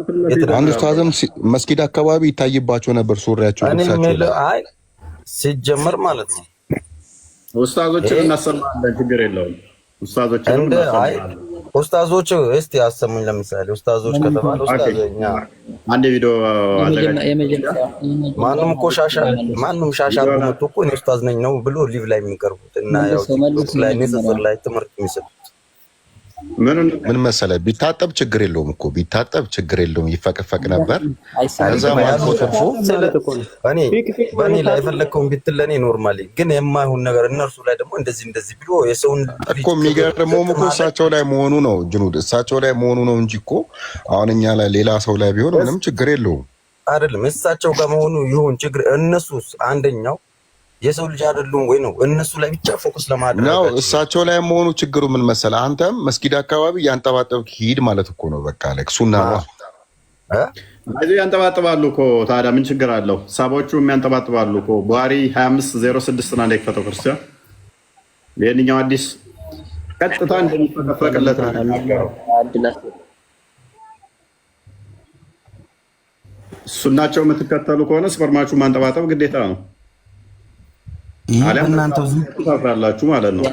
አንድ ኡስታዝም መስጊድ አካባቢ ይታይባቸው ነበር ሱሪያቸው ልብሳቸው። አይ ሲጀመር ማለት ነው ኡስታዞችን እናሰማለን፣ ችግር የለውም። ኡስታዞችን ኡስታዞች እስቲ አሰሙኝ። ለምሳሌ ኡስታዞች ከተባለ ኡስታዝኛ አንድ ቪዲዮ ማንም እኮ ሻሻ መጥቶ እኮ እኔ ኡስታዝ ነኝ ነው ብሎ ሊቭ ላይ የሚቀርቡት እና ያው ላይ ንጽጽር ላይ ትምህርት የሚሰጡት ምን መሰለህ፣ ቢታጠብ ችግር የለውም እኮ ቢታጠብ ችግር የለውም፣ ይፈቀፈቅ ነበር። ከዛም አልፎ ተርፎ በእኔ ላይ የፈለግከውን ቢትል ለእኔ ኖርማሊ፣ ግን የማይሆን ነገር እነርሱ ላይ ደግሞ እንደዚህ ብሎ የሰውን እኮ የሚገርመውም እኮ እሳቸው ላይ መሆኑ ነው ጅኑድ፣ እሳቸው ላይ መሆኑ ነው እንጂ እኮ አሁን እኛ ላይ ሌላ ሰው ላይ ቢሆን ምንም ችግር የለውም። አይደለም እሳቸው ጋር መሆኑ ይሁን ችግር፣ እነሱስ አንደኛው የሰው ልጅ አይደሉም ወይ ነው? እነሱ ላይ ብቻ ፎከስ ለማድረግ ነው። እሳቸው ላይ መሆኑ ችግሩ ምን መሰለህ፣ አንተም መስጊድ አካባቢ ያንጠባጠብክ ሂድ ማለት እኮ ነው። በቃ ለክ ሱና ነው። እዚህ ያንጠባጥባሉ እኮ ታዲያ ምን ችግር አለው? ሳቦቹ የሚያንጠባጥባሉ እኮ ቡሃሪ 2506 እና ላይ ከተው ክርስቲያን የኛው አዲስ ቀጥታ እንደሚፈቀፈቅለት ነው። ሱናቸው የምትከተሉ ከሆነ ስፐርማችሁ ማንጠባጠብ ግዴታ ነው። እናንተው ታፍራላችሁ ማለት ነው።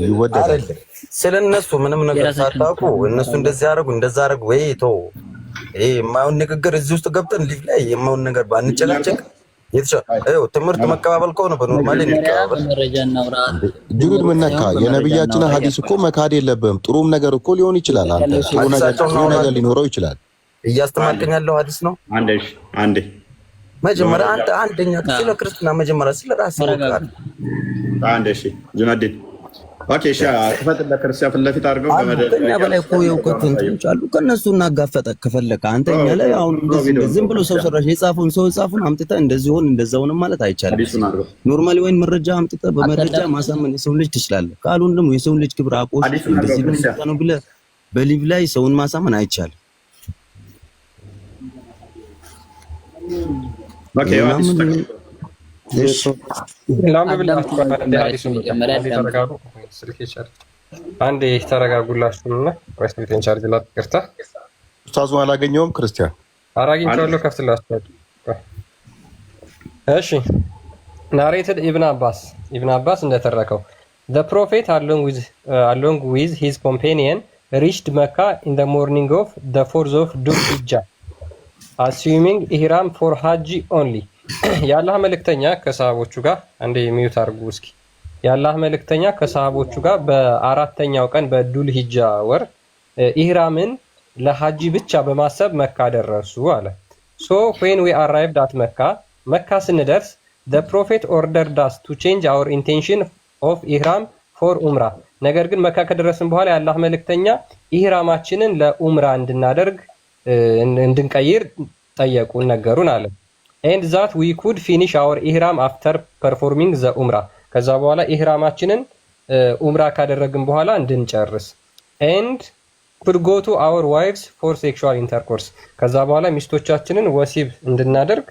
ይወደዳል። ስለነሱ ምንም ነገር ሳታውቁ እነሱ እንደዚህ ያደርጉ ወይ ተው። ይሄ የማይሆን ንግግር እዚህ ውስጥ ገብተን ሊቭ ላይ የማይሆን ነገር ባንጨቃጨቅ የተሻለ ትምህርት መቀባበል ከሆነ በኖርማሊ እንቀባበል። ጅሩድ ምነካ የነብያችን ሐዲስ እኮ መካድ የለብህም። ጥሩም ነገር እኮ ሊሆን ይችላል። አንተ ጥሩ ነገር ሊኖረው ይችላል። እያስተማርከኝ ያለው ሐዲስ ነው። አንዴ መጀመሪያ አንተ አንደኛ ስለ ክርስትና መጀመሪያ ስለ ራስህ ወጣ። አንዴ እሺ ጁነዲን ኦኬ ሻ ተፈጥለ ክርስቲያን ፊት ለፊት አድርገው ከኛ በላይ እኮ የእውቀት እንትኖች አሉ። ከነሱ እናጋፈጠ ከፈለከ አንተ እኛ ላይ አሁን ዝም ብሎ ሰው ሰራሽ የጻፉን አምጥተህ እንደዚህ ሆን እንደዛውንም ማለት አይቻልም። ኖርማሊ ወይን መረጃ አምጥተህ በመረጃ ማሳመን የሰው ልጅ ትችላለህ። ካልሆነ ደግሞ የሰው ልጅ ክብር አቆሽ እንደዚህ ነው ብለህ በሊቭ ላይ ሰውን ማሳመን አይቻልም። ኦኬ አንዴ ተረጋጉላችሁና ስልኬን ቻርጅ ላድርግታ። ኡስታዙን አላገኘውም። ክርስቲያን አግኝቼዋለሁ፣ ከፍትላችኋለሁ። እሺ ናሬትድ ኢብን አባስ እንደተረከው the prophet along with his companion reached Mecca in the morning of the 4th of Dhul Hijjah assuming ihram for hajj only የአላህ መልእክተኛ ከሰሃቦቹ ጋር አንዴ ሚዩት አድርጉ እስኪ። የአላህ መልእክተኛ ከሰሃቦቹ ጋር በአራተኛው ቀን በዱል ሂጃ ወር ኢህራምን ለሐጂ ብቻ በማሰብ መካ ደረሱ አለ። so when we arrived at መካ ስንደርስ the prophet ordered us to change our intention of ihram for umrah ነገር ግን መካ ከደረስን በኋላ የአላህ መልእክተኛ ኢህራማችንን ለኡምራ እንድናደርግ እንድንቀይር ጠየቁን፣ ነገሩን አለ። and that we could finish our ihram after performing the umrah ከዛ በኋላ ኢህራማችንን ኡምራ ካደረግን በኋላ እንድንጨርስ and could go to our wives for sexual intercourse ከዛ በኋላ ሚስቶቻችንን ወሲብ እንድናደርግ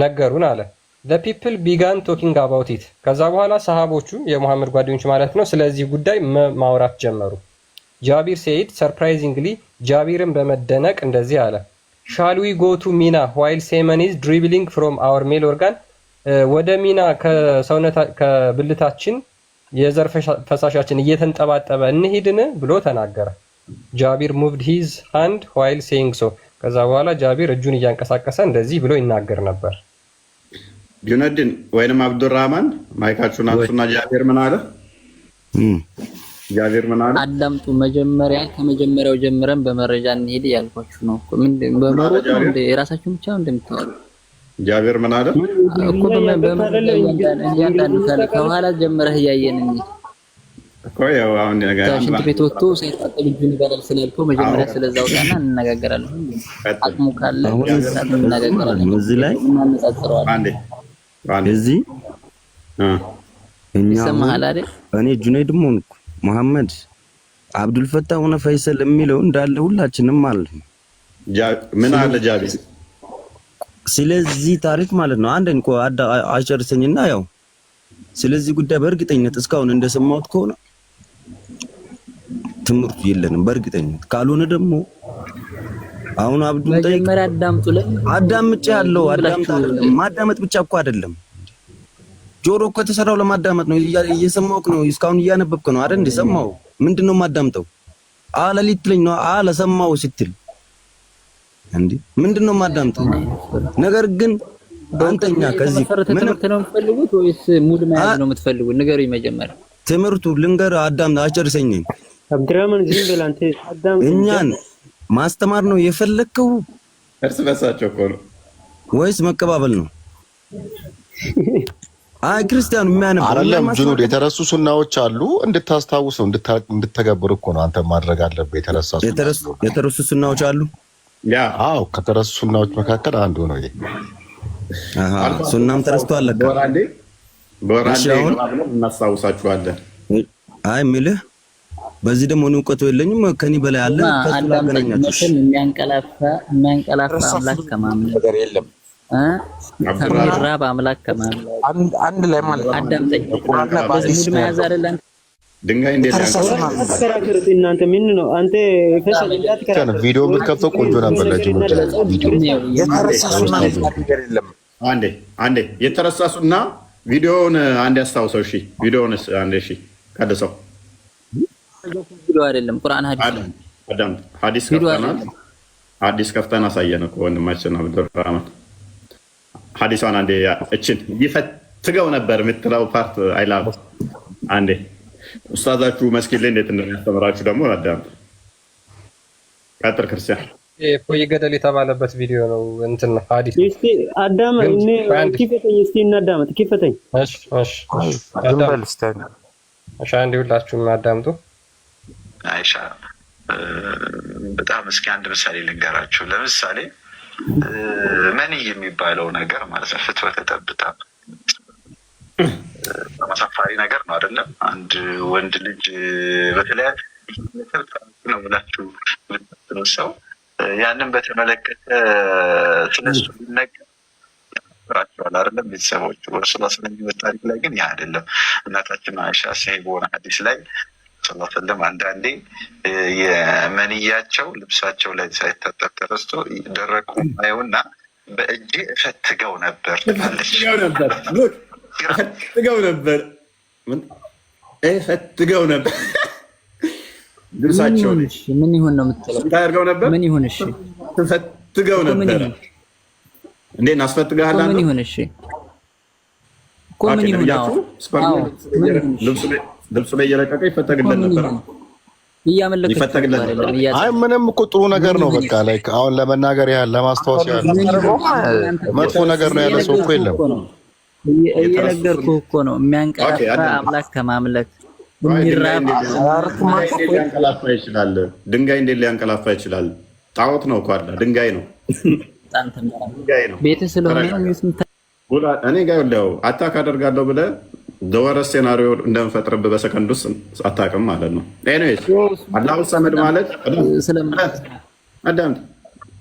ነገሩን አለ። the people began talking about it ከዛ በኋላ ሰሃቦቹ የሙሐመድ ጓደኞች ማለት ነው ስለዚህ ጉዳይ ማውራት ጀመሩ። ጃቢር said surprisingly ጃቢርን በመደነቅ እንደዚህ አለ shall we go to Mina while semen is dribbling from our male organ ወደ ሚና ከብልታችን የዘር ፈሳሻችን እየተንጠባጠበ እንሂድን ብሎ ተናገረ። ጃቢር moved his hand while saying so ከዛ በኋላ ጃቢር እጁን እያንቀሳቀሰ እንደዚህ ብሎ ይናገር ነበር። ጁነዲን ወይንም አብዱራህማን ማይካችሁን አንሱና ጃቢር ምን አለ? ጃቢር ምን አለ? አዳምጡ። መጀመሪያ ከመጀመሪያው ጀምረን በመረጃ እንሄድ ያልኳችሁ ነው። በመሮጥ እንደ የራሳችሁ ብቻ እንደምታወሩ ጃቢር ምን አለ እኮ እያንዳንዱ ከኋላ ጀምረህ እያየን እንጂ እኮ ያው አሁን ነገር ሽንት ቤት ወጥቶ ሳይታጠብ እጁን ይበላል ስላልከው መጀመሪያ ስለዛው ጣና እንነጋገራለን። አቅሙ ካለ እንነጋገራለን። እዚህ ላይ አንዴ እዚህ እኛ ይሰማሃል አይደል? እኔ ጁነይድም ሆንኩ መሐመድ አብዱል ፈታህ ሆነ ፈይሰል የሚለው እንዳለ ሁላችንም ማለት ነው። ምን አለ ጃቢ ስለዚህ ታሪክ ማለት ነው። አንድ እንኳን አጨርሰኝና ያው ስለዚህ ጉዳይ በእርግጠኝነት እስካሁን እንደሰማሁት ከሆነ ትምህርቱ የለንም በእርግጠኝነት። ካልሆነ ደግሞ አሁን አብዱል ጠይቅ መጀመሪያ አዳምጡ። አዳምጬ ያለው ማዳመጥ ብቻ እኮ አይደለም። ጆሮ እኮ የተሰራው ለማዳመጥ ነው። እየሰማሁህ ነው። እስካሁን እያነበብክ ነው አይደል? እንደሰማሁ ምንድነው ማዳምጠው? አለ ሊትለኝ ነው አለ ሰማው ስትል እንዴ ምንድነው ማዳምጠው? ነገር ግን አንተኛ ከዚህ ትምህርት ነው የምትፈልጉት ወይስ ሙድ መያዝ ነው የምትፈልጉት? ንገሩኝ መጀመሪያ። ትምህርቱ ልንገር አዳም አጨርሰኝ። አብድራህማን ዝም ብለህ አንተ አዳም እኛን ማስተማር ነው የፈለከው? እርስ በርሳቸው እኮ ነው ወይስ መቀባበል ነው? አይ ክርስቲያኑ የሚያነብ አይደለም። ጁኑድ የተረሱ ሱናዎች አሉ እንድታስታውሱ እንድትተገብሩ እኮ ነው አንተ ማድረግ አለብህ። የተረሱ ሱናዎች አሉ። ያ አዎ ከተረሱ ሱናዎች መካከል አንዱ ነው ይሄ። ሱናም ተረስቷል። በወራዴ እናስታውሳችኋለን። አይ የሚልህ በዚህ ደግሞ እውቀቱ የለኝም ከኔ በላይ አለ። ከሱ ላገናኛችሁ የሚያንቀላፋ አምላክ ከማምለክ ነገር የለም። ከሚራብ አምላክ ከማምለክ አንድ ላይ ማለት አዳምጠኝ። ሙድ መያዝ አይደለም። ድንጋይ እንዴት ያከራከሩት እናንተ ምን ነው? አንተ ፈሰል ቪዲዮ የምትከፍተው ቆንጆ ነበር። ቪዲዮ የተረሳሱና ነገር የለም። አንዴ የተረሳሱና ቪዲዮውን አንዴ አስታውሰው። እሺ ቪዲዮውንስ አንዴ እሺ ቀደሰው ቪዲዮ አይደለም ቁርአን ሐዲስ ከፍተናል። ሐዲስ ከፍተን አሳየን እኮ ወንድማችን አብዱራህማን። ሐዲሷን አንዴ እችን ይፈትገው ነበር የምትለው ፓርት አይላም። አንዴ ኡስታዛችሁ መስጊድ ላይ እንዴት እንደሚያስተምራችሁ ደግሞ አዳምጡ። ቀጥል ክርስቲያን። እፎይ ገደል የተባለበት ቪዲዮ ነው እንትን ሐዲስ። እስቲ አዳም እኔ ኪፈተኝ እስቲ እናዳምጥ። ኪፈተኝ እሺ አዳም እሺ አንዴ ሁላችሁም አዳምጡ። አይሻ በጣም እስኪ አንድ ምሳሌ ልንገራችሁ። ለምሳሌ መኒ የሚባለው ነገር ማለት ነው ፍትወተ ጠብታ አሳፋሪ ነገር ነው አይደለም? አንድ ወንድ ልጅ በተለያየ ነው ብላችሁ ነው ሰው ያንን በተመለከተ ስለሱ ሊነገር ራቸዋል አይደለም? ቤተሰቦቹ ረሱላ ስለሚመጣ ታሪክ ላይ ግን ያ አይደለም። እናታችን አይሻ ሰሂህ በሆነ ሐዲስ ላይ ሰለላሁ ዐለይሂ ወሰለም አንዳንዴ የመንያቸው ልብሳቸው ላይ ሳይታጠብ ተረስቶ ደረቁ ማየውና በእጄ እፈትገው ነበር ትላለች። እፈትገው ነበር ልብሳቸው ምን ይሁን ነው የምትለው? ታርገው ነበር ምን ይሁን? እሺ እፈትገው ነበር እንዴ? እናስፈትጋለን። ምን ይሁን? እሺ እኮ ምን ይሁን? ልብሱ ላይ እየለቀቀ ይፈተግለት ነበር። አይ ምንም እኮ ጥሩ ነገር ነው። በቃ ላይክ አሁን ለመናገር ያህል ለማስታወስ ያህል መጥፎ ነገር ነው ያለ ሰው እኮ የለም። እየነገርኩህ እኮ ነው። የሚያንቀላፋ አምላክ ከማምለክ የሚራብ ሊያንቀላፋ ይችላል። ድንጋይ እንዴት ሊያንቀላፋ ይችላል? ጣዖት ነው እኮ አለ። ድንጋይ ነው ቤት ስለሆነ እኔ ጋር ያለው አታክ አደርጋለሁ ብለህ ደወረስ ሴናሪዮ እንደምፈጥርብህ በሰከንድ ውስጥ አታውቅም ማለት ነው። ኤኒዌይስ አላሁ ሰመድ ማለት አዳምጥ።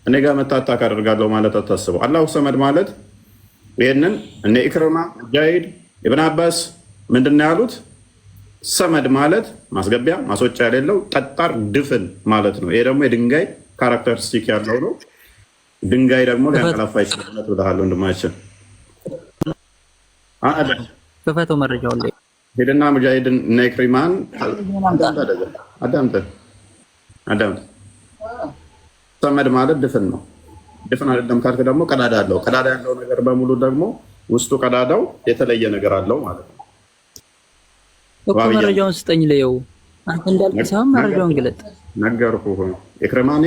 እኔ ጋር መታ አታክ አደርጋለሁ ማለት አታስበው። አላሁ ሰመድ ማለት ይህንን እነ ኢክርማ ሙጃሂድ ኢብን አባስ ምንድን ነው ያሉት? ሰመድ ማለት ማስገቢያ ማስወጫ የሌለው ጠጣር ድፍን ማለት ነው። ይሄ ደግሞ የድንጋይ ካራክተሪስቲክ ያለው ነው። ድንጋይ ደግሞ ሊያንቀላፋ ይችላል ብለሃል ወንድማችን። ክፈተው መረጃውን ላይ ሄድና ሙጃሂድን እና ኢክሪማን አዳምጥ። ሰመድ ማለት ድፍን ነው። ድፍን አይደለም ካልክ ደግሞ ቀዳዳ አለው። ቀዳዳ ያለው ነገር በሙሉ ደግሞ ውስጡ ቀዳዳው የተለየ ነገር አለው ማለት ነው። እኮ መረጃውን ስጠኝ ለየው። አንተ እንዳልክ ሳይሆን መረጃውን ግለጥ። ነገርኩህ። ኢክሪማን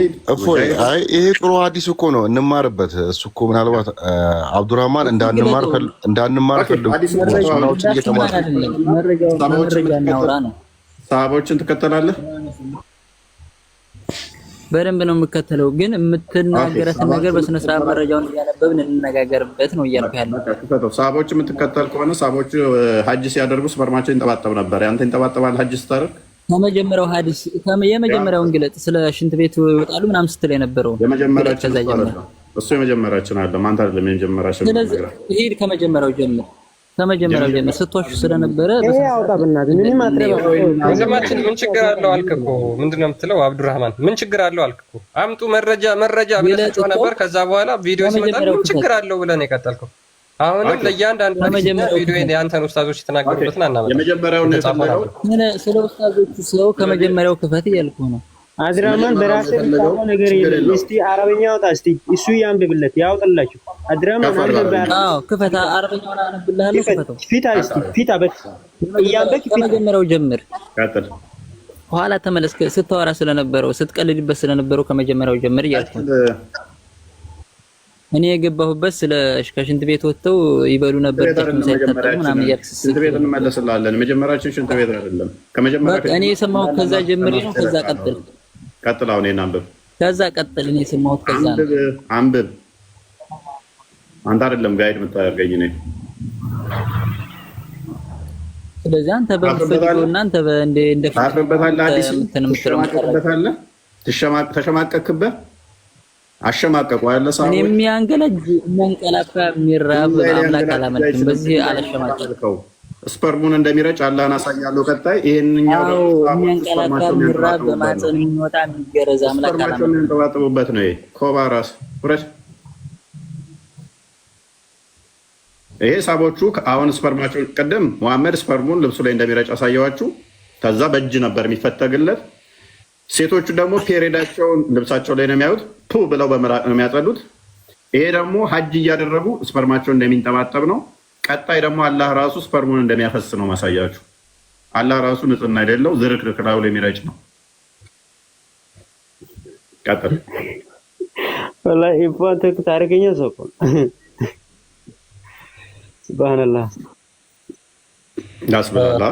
አይ ይሄ ጥሩ ሐዲስ እኮ ነው፣ እንማርበት። እሱ እኮ ምናልባት አብዱራህማን እንዳንማር ፈልጉ ሰሃቦችን ትከተላለህ? በደንብ ነው የምከተለው፣ ግን የምትናገረትን ነገር በስነ ስርዓት መረጃውን እያነበብን እንነጋገርበት ነው እያልኩ ያለው። ሰሃቦች የምትከተል ከሆነ ሰሃቦች ሀጅ ሲያደርጉ ስፐርማቸው ይንጠባጠብ ነበር። ያንተ ይንጠባጠባል ሀጅ ስታደርግ? ከመጀመሪያው ሐዲስ የመጀመሪያውን ግለጥ። ስለ ሽንት ቤት ይወጣሉ ምናምን ስትል የነበረው እሱ የመጀመሪያችን አለ ማንተ አይደለም የመጀመሪያችን። ስለዚህ ሂድ ከመጀመሪያው ጀምር። ስትዋሹ ስለነበረ ወንድማችን ምን ችግር አለው አልክ እኮ። ምንድን ነው የምትለው አብዱራህማን? ምን ችግር አለው አልክ እኮ። አምጡ መረጃ ብለህ ነበር። ከዛ በኋላ ቪዲዮ ሲመጣ ምን ችግር አለው ብለህ ነው የቀጠልከው። አሁንም ለእያንዳንዱ ቪዲዮ የአንተን ኡስታዞች የተናገሩበትን አናመጣም። የመጀመሪያውን ስለ ኡስታዞቹ ሰው ከመጀመሪያው ክፈት እያልኩህ ነው። አድራማን በራስህ የምታውቀው ነገር የለም። እስቲ አረበኛ አውጣ፣ እስቲ እሱ ያንብብለት ያውጥላችሁ። አድራማን ክፈት፣ አረበኛውን አነብልሃለሁ። ክፈተው። ከመጀመሪያው ጀምር። ኋላ ተመለስ። ስታወራ ስለነበረው ስትቀልድበት ስለነበረው ከመጀመሪያው ጀምር እያልኩህ እኔ የገባሁበት ስለ ከሽንት ቤት ወጥተው ይበሉ ነበር ሳይታጠቡ ምናምን እያልክ ሽንት ቤት እንመለስላለን። መጀመሪያችን ሽንት ቤት አይደለም። እኔ የሰማሁት ከዛ ጀምሬ ነው። ከዛ ቀጥል። አሁን አንብብ። ከዛ ቀጥል። እኔ የሰማሁት ከዛ ነው። አንብብ። አንተ አይደለም ጋይድ የምታደርገኝ እኔ። ስለዚህ አንተ በምትፈልገውና አንተ እንደ ታርበታለህ። አዲስ ታርበታለህ። ተሸማቀቅበት አሸማቀቁ ያለ ሰው እኔ የሚያንቀላፋ የሚራብ አምላክ አላመልክም። በዚህ አላሸማቀቀው ስፐርሙን እንደሚረጭ አላህን አሳያለሁ። ቀጣይ ይሄንኛው የሚያንቀላፋ የሚራብ በማህፀን የሚወጣ የሚገረዝ አምላክ አላመልክም። ተባጥቡበት ነው። ይሄ ኮባ ራስ ፍረሽ። ይሄ ሳቦቹ አሁን ስፐርማቸው ቀደም መሐመድ ስፐርሙን ልብሱ ላይ እንደሚረጭ አሳያዋችሁ። ከዛ በእጅ ነበር የሚፈተግለት። ሴቶቹ ደግሞ ፔሬዳቸውን ልብሳቸው ላይ ነው የሚያዩት። ፑ ብለው በመራቅ ነው የሚያጸዱት። ይሄ ደግሞ ሀጅ እያደረጉ ስፐርማቸው እንደሚንጠባጠብ ነው። ቀጣይ ደግሞ አላህ ራሱ ስፐርሙን እንደሚያፈስ ነው ማሳያችሁ። አላህ ራሱ ንጽህና አይደለው ዝርክርክ ላዩ ላይ የሚረጭ ነው። ቀጥል። ወላሂ ኢፋንተ ታሪከኛ ሰው እኮ ሱብሃንአላህ። ዳስበላ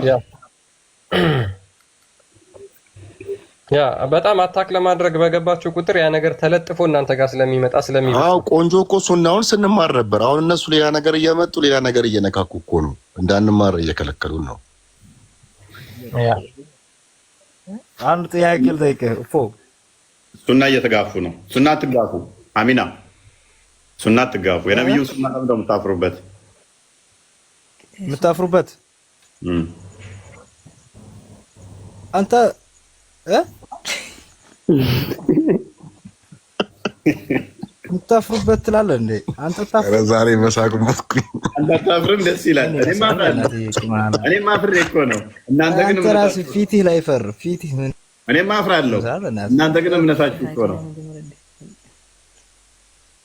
ያ በጣም አታክ ለማድረግ በገባችሁ ቁጥር ያ ነገር ተለጥፎ እናንተ ጋር ስለሚመጣ አዎ ቆንጆ እኮ ሱናውን ስንማር ነበር። አሁን እነሱ ሌላ ነገር እየመጡ ሌላ ነገር እየነካኩ እኮ ነው። እንዳንማር እየከለከሉን ነው። ያ አንድ ጥያቄ ልጠይቅህ እፎ። ሱና እየተጋፉ ነው። ሱና አትጋፉ። አሚና ሱና አትጋፉ። የነብዩ ሱና ነው የምታፍሩበት የምታፍሩበት አንተ የምታፍሩበት ትላለህ እንዴ? አንተ ታፍር ዛሬ መሳቁበት አንተ ታፍርም ደስ ይላል። እኔም አፍሬ እኮ ነው። እናንተ ግን አንተ ራስህ ፊትህ ላይ ፈር ፊትህ ምን እኔም አፍራለሁ። እናንተ ግን እምነታችሁ እኮ ነው።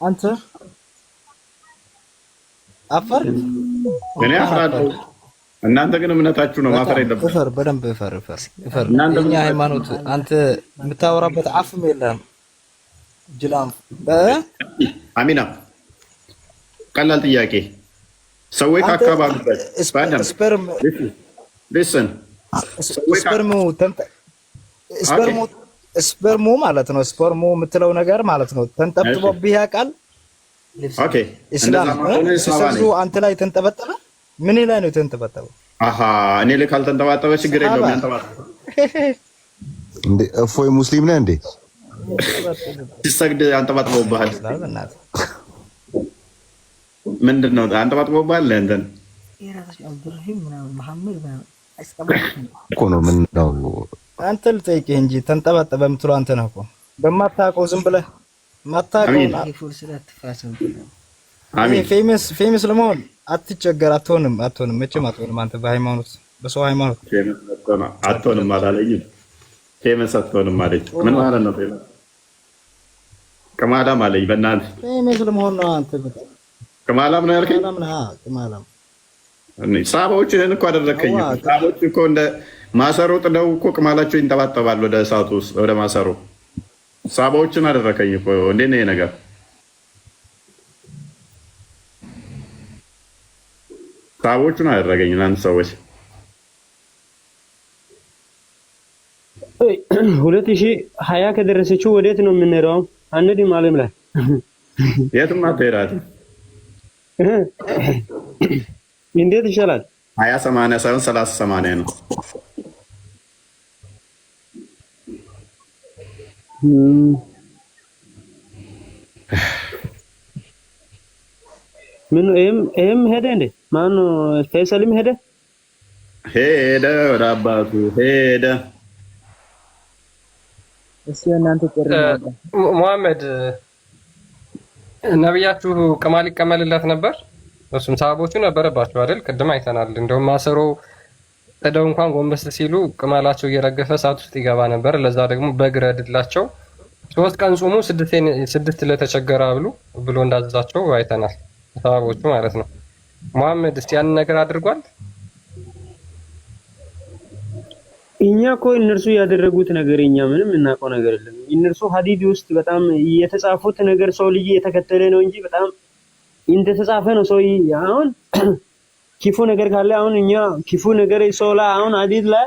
አንተ አፈር እኔ አፍራለሁ። እናንተ ግን እምነታችሁ ነው። ማፈር የለብህም። እፈር፣ በደንብ እፈር። የእኛ ሃይማኖት አንተ የምታወራበት አፍም የለም። ጅላም አሚና ቀላል ጥያቄ። ሰዎች ካካባሉበት ስፐርሙ ማለት ነው። ስፐርሙ የምትለው ነገር ማለት ነው። ተንጠብጥቦብህ ያውቃል? ኢስላም ሲሰግዱ አንተ ላይ ተንጠበጠበ? ምን ላይ ነው የተንጠባጠበው? እኔ ላይ ካልተንጠባጠበ ችግር የለውም። ያንጠባጠበ እንዴ? እፎይ ሙስሊም ነህ እንዴ? ሲሰግድ አንጠባጥበውብሃል። ምንድን ነው አንጠባጥበውብሃል? እንትን እኮ ነው። ምን ነው አንተ ልጠይቅህ እንጂ ተንጠባጠበ የምትለው አንተ ነህ እኮ። በማታውቀው ዝም ብለህ ማታውቀው ፌመስ ለመሆን አትቸገር። አትሆንም መቼም አትሆንም። አንተ በሃይማኖት በሰው ሃይማኖት አትሆንም አላለኝም። ፌመስ አትሆንም አለኝ። ምን ማለት ነው ፌመስ? ቅማላም አለኝ። በእናትህ ፌመስ ለመሆን ነው። አንተ ቅማላም ነው ያልከኝ? ቅማላም ሳባዎችህን እኮ አደረከኝ። ሳባዎች እኮ እንደ ማሰሮ ጥለው እኮ ቅማላቸው ይንጠባጠባል ወደ እሳቱ ውስጥ ወደ ማሰሮ። ሳባዎችን አደረከኝ እኮ። እንዴት ነው ይሄ ነገር? ሳቦቹን አደረገኝ። እናንተ ሰዎች 2020 ከደረሰችው ወዴት ነው የምንሄደው? አንድም ዓለም ላይ የትም አትሄዳትም። እንዴት ይሻላል? 20/80 ሳይሆን 30/80 ነው። ምን ኤም ሄደ እንዴ? ማነው ፈይሰልም ሄደ ወደ አባቱ ሄደ። እሱ እናንተ ጥሪ ነው። ሙሐመድ ነብያችሁ ቅማል ይቀመልለት ነበር። እሱም ሰሃቦቹ ነበረባቸው አይደል? ቅድም አይተናል። እንደውም ማሰሮ ጥደው እንኳን ጎንበስ ሲሉ ቅማላቸው እየረገፈ እሳት ውስጥ ይገባ ነበር። ለዛ ደግሞ በግረድላቸው 3 ቀን ጾሙ 6 ለተቸገረ ብሎ እንዳዘዛቸው አይተናል። ሰሃቦቹ ማለት ነው። ሙሐመድ እስቲ ያን ነገር አድርጓል? እኛ እኮ እነርሱ ያደረጉት ነገር እኛ ምንም እናውቀው ነገር የለም። እነርሱ ሐዲድ ውስጥ በጣም የተጻፉት ነገር ሰው ልጅ የተከተለ ነው እንጂ በጣም እንደተጻፈ ነው። ሰው አሁን ክፉ ነገር ካለ አሁን እኛ ክፉ ነገር ሰው ላይ አሁን ሐዲድ ላይ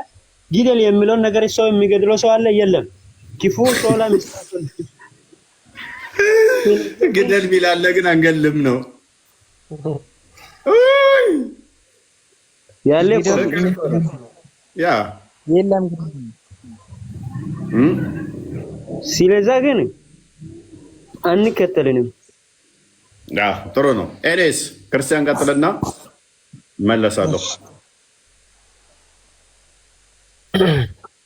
ግደል የሚለውን ነገር ሰው የሚገድለው ሰው አለ? የለም። ክፉ ሰው ላይ መስጠት ግደል ቢላለ ግን አንገልም ነው ያለ ያ የለም። ስለዛ ግን አንከተልንም። ጥሩ ነው። ኤኔስ ክርስቲያን ቀጥልና መለሳለሁ።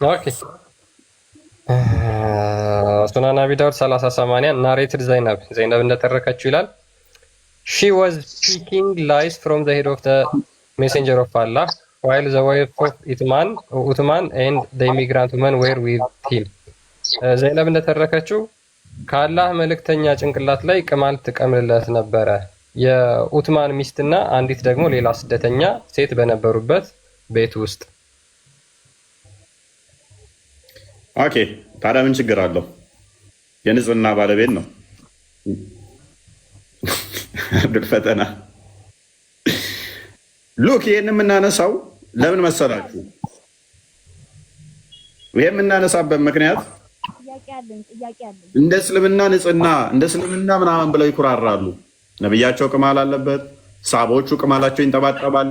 ኦኬ ሱናን አቢ ዳውድ 30/80 ናሬትድ ዘይነብ እንደተረከችው ይላል። She was speaking lies from the head of the messenger of Allah while the wife of Uthman and the immigrant woman were with him. ዘይነብ እንደተረከችው ከአላህ መልእክተኛ ጭንቅላት ላይ ቅማል ትቀምልለት ነበረ። የኡትማን ሚስትና አንዲት ደግሞ ሌላ ስደተኛ ሴት በነበሩበት ቤት ውስጥ። ኦኬ ታዲያ ምን ችግር አለው? የንጽህና ባለቤት ነው። አብዱል ፈተና ሉክ ይሄን የምናነሳው ለምን መሰላችሁ? ይሄ የምናነሳበት ምክንያት እንደ እስልምና ንጽህና እንደ እስልምና ምናምን ብለው ይኩራራሉ። ነብያቸው ቅማል አለበት፣ ሳቦቹ ቅማላቸው ይንጠባጠባል።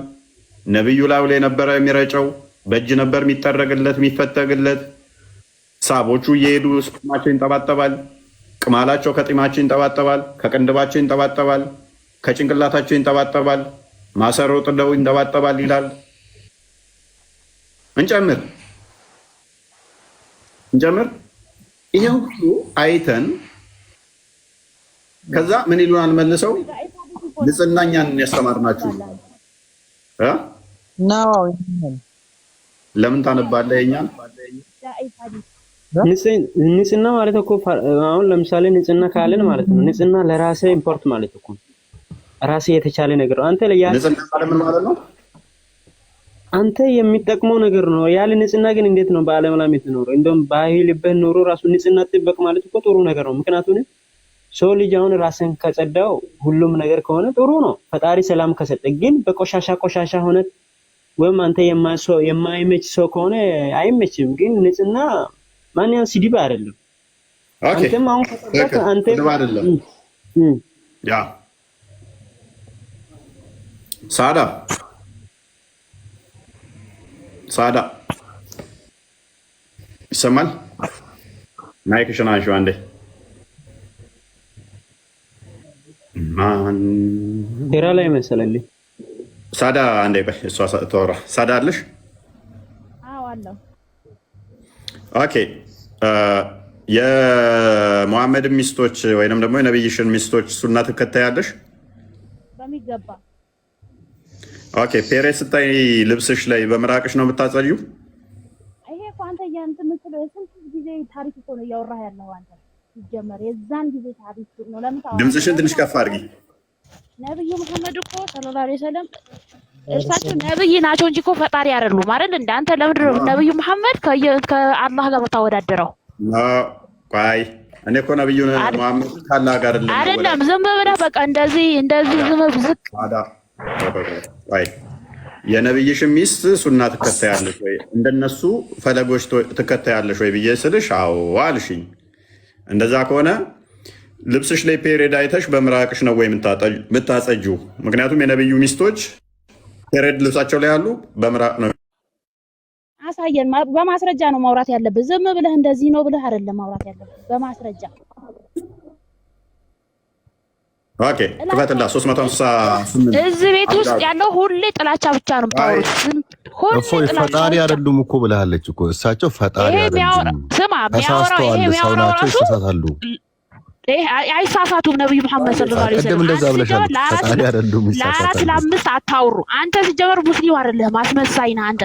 ነብዩ ላይ ነበረ የሚረጨው፣ በእጅ ነበር የሚጠረግለት የሚፈተግለት። ሳቦቹ እየሄዱ ጢማቸው ይንጠባጠባል፣ ቅማላቸው ከጢማቸው ይንጠባጠባል፣ ከቅንድባቸው ይንጠባጠባል፣ ከጭንቅላታቸው ይንጠባጠባል፣ ማሰሮ ጥለው ይንጠባጠባል ይላል። እንጨምር ይሄን ሁሉ አይተን ከዛ ምን ይሉናል መልሰው ንጽህናኛን ያስተማርናችሁ ለምን ታነባለህ? የኛን ንጽህና ማለት እኮ አሁን ለምሳሌ ንጽህና ካለን ማለት ነው። ንጽህና ለራሴ ኢምፖርት ማለት እኮ ራሴ የተቻለ ነገር ነው። አንተ ንጽህና ማለት ምን ማለት ነው? አንተ የሚጠቅመው ነገር ነው። ያለ ንጽህና ግን እንዴት ነው በዓለም ላይ የምትኖረው? እንደውም ባይልበት ኖሮ ራሱ ንጽህና ጥበቅ ማለት እኮ ጥሩ ነገር ነው። ምክንያቱም ሰው ልጅ አሁን ራስን ከጸዳው ሁሉም ነገር ከሆነ ጥሩ ነው። ፈጣሪ ሰላም ከሰጠ ግን በቆሻሻ ሆነ ወይም አንተ የማይመች ሰው ከሆነ አይመችም። ግን ንጽህና ማንኛውም ስድብ አይደለም። አንተም አሁን ከጸዳህ አንተ አይደለም ያ ሳዳ ይሰማል? ማይክሽን አንሺው አንዴ። ቴራ ላይ መሰለልኝ። ሳዳ አንዴ ቆይ፣ እሷ ተወራ። ሳዳ አለሽ? አዎ አለው። ኦኬ የሙሐመድ ሚስቶች ወይንም ደግሞ የነብይሽን ሚስቶች ሱና ትከታያለሽ? በሚገባ። ኦኬ ፔሬድ ስታይ ልብስሽ ላይ በምራቅሽ ነው የምታጸጂው? ይሄ እኮ አንተ እንትን የምትለው የስንት ጊዜ ታሪክ እኮ ነው እያወራህ ያለው አንተ። ሲጀመር የዛን ጊዜ ታሪክ ነው። ለምን ድምፅሽን ትንሽ ከፍ አድርጊ። ነብዩ መሐመድ እኮ ሰለላሁ ዐለይሂ ወሰለም እርሳቸው ነብይ ናቸው እንጂ እኮ ፈጣሪ አይደሉም አይደል? እንደ አንተ ለምንድን ነው ነብዩ መሐመድ ከአላህ ጋር የምታወዳደረው? ቆይ እኔ እኮ ነብዩ መሐመድ ካላህ ጋር አይደለም። ዝም ብለህ በቃ እንደዚህ ዝም ብዝቅ ቆይ የነብይሽን ሚስት ሱና ትከታያለሽ ወይ እንደነሱ ፈለጎች ትከታያለሽ ወይ ብዬ ስልሽ አዎ አልሽኝ። እንደዛ ከሆነ ልብስሽ ላይ ፔሬድ አይተሽ በምራቅሽ ነው ወይ የምታጸጂው? ምክንያቱም የነብዩ ሚስቶች ፔሬድ ልብሳቸው ላይ ያሉ በምራቅ ነው። አሳየን። በማስረጃ ነው ማውራት ያለብህ። ዝም ብለህ እንደዚህ ነው ብለህ አይደለም ማውራት ያለብህ፣ በማስረጃ። ኦኬ ክፈትላ 358 እዚህ ቤት ውስጥ ያለው ሁሌ ጥላቻ ብቻ ነው የምታወሩት። እፎይ ፈጣሪ አይደሉም እኮ ብለሃለች እኮ እሳቸው ፈጣሪ አይደሉም። ስማ የሚያወራው ናቸው ይሳሳታሉ። አይሳሳቱም። ነብዩ መሐመድ ሰለላሁ ዐለይሂ ወሰለም እንደዛ ብለሻል። ፈጣሪ አይደሉም ለአራት ለአምስት አታውሩ። አንተ ሲጀመር ሙስሊም አይደለህም፣ አስመሳይ ነህ አንተ።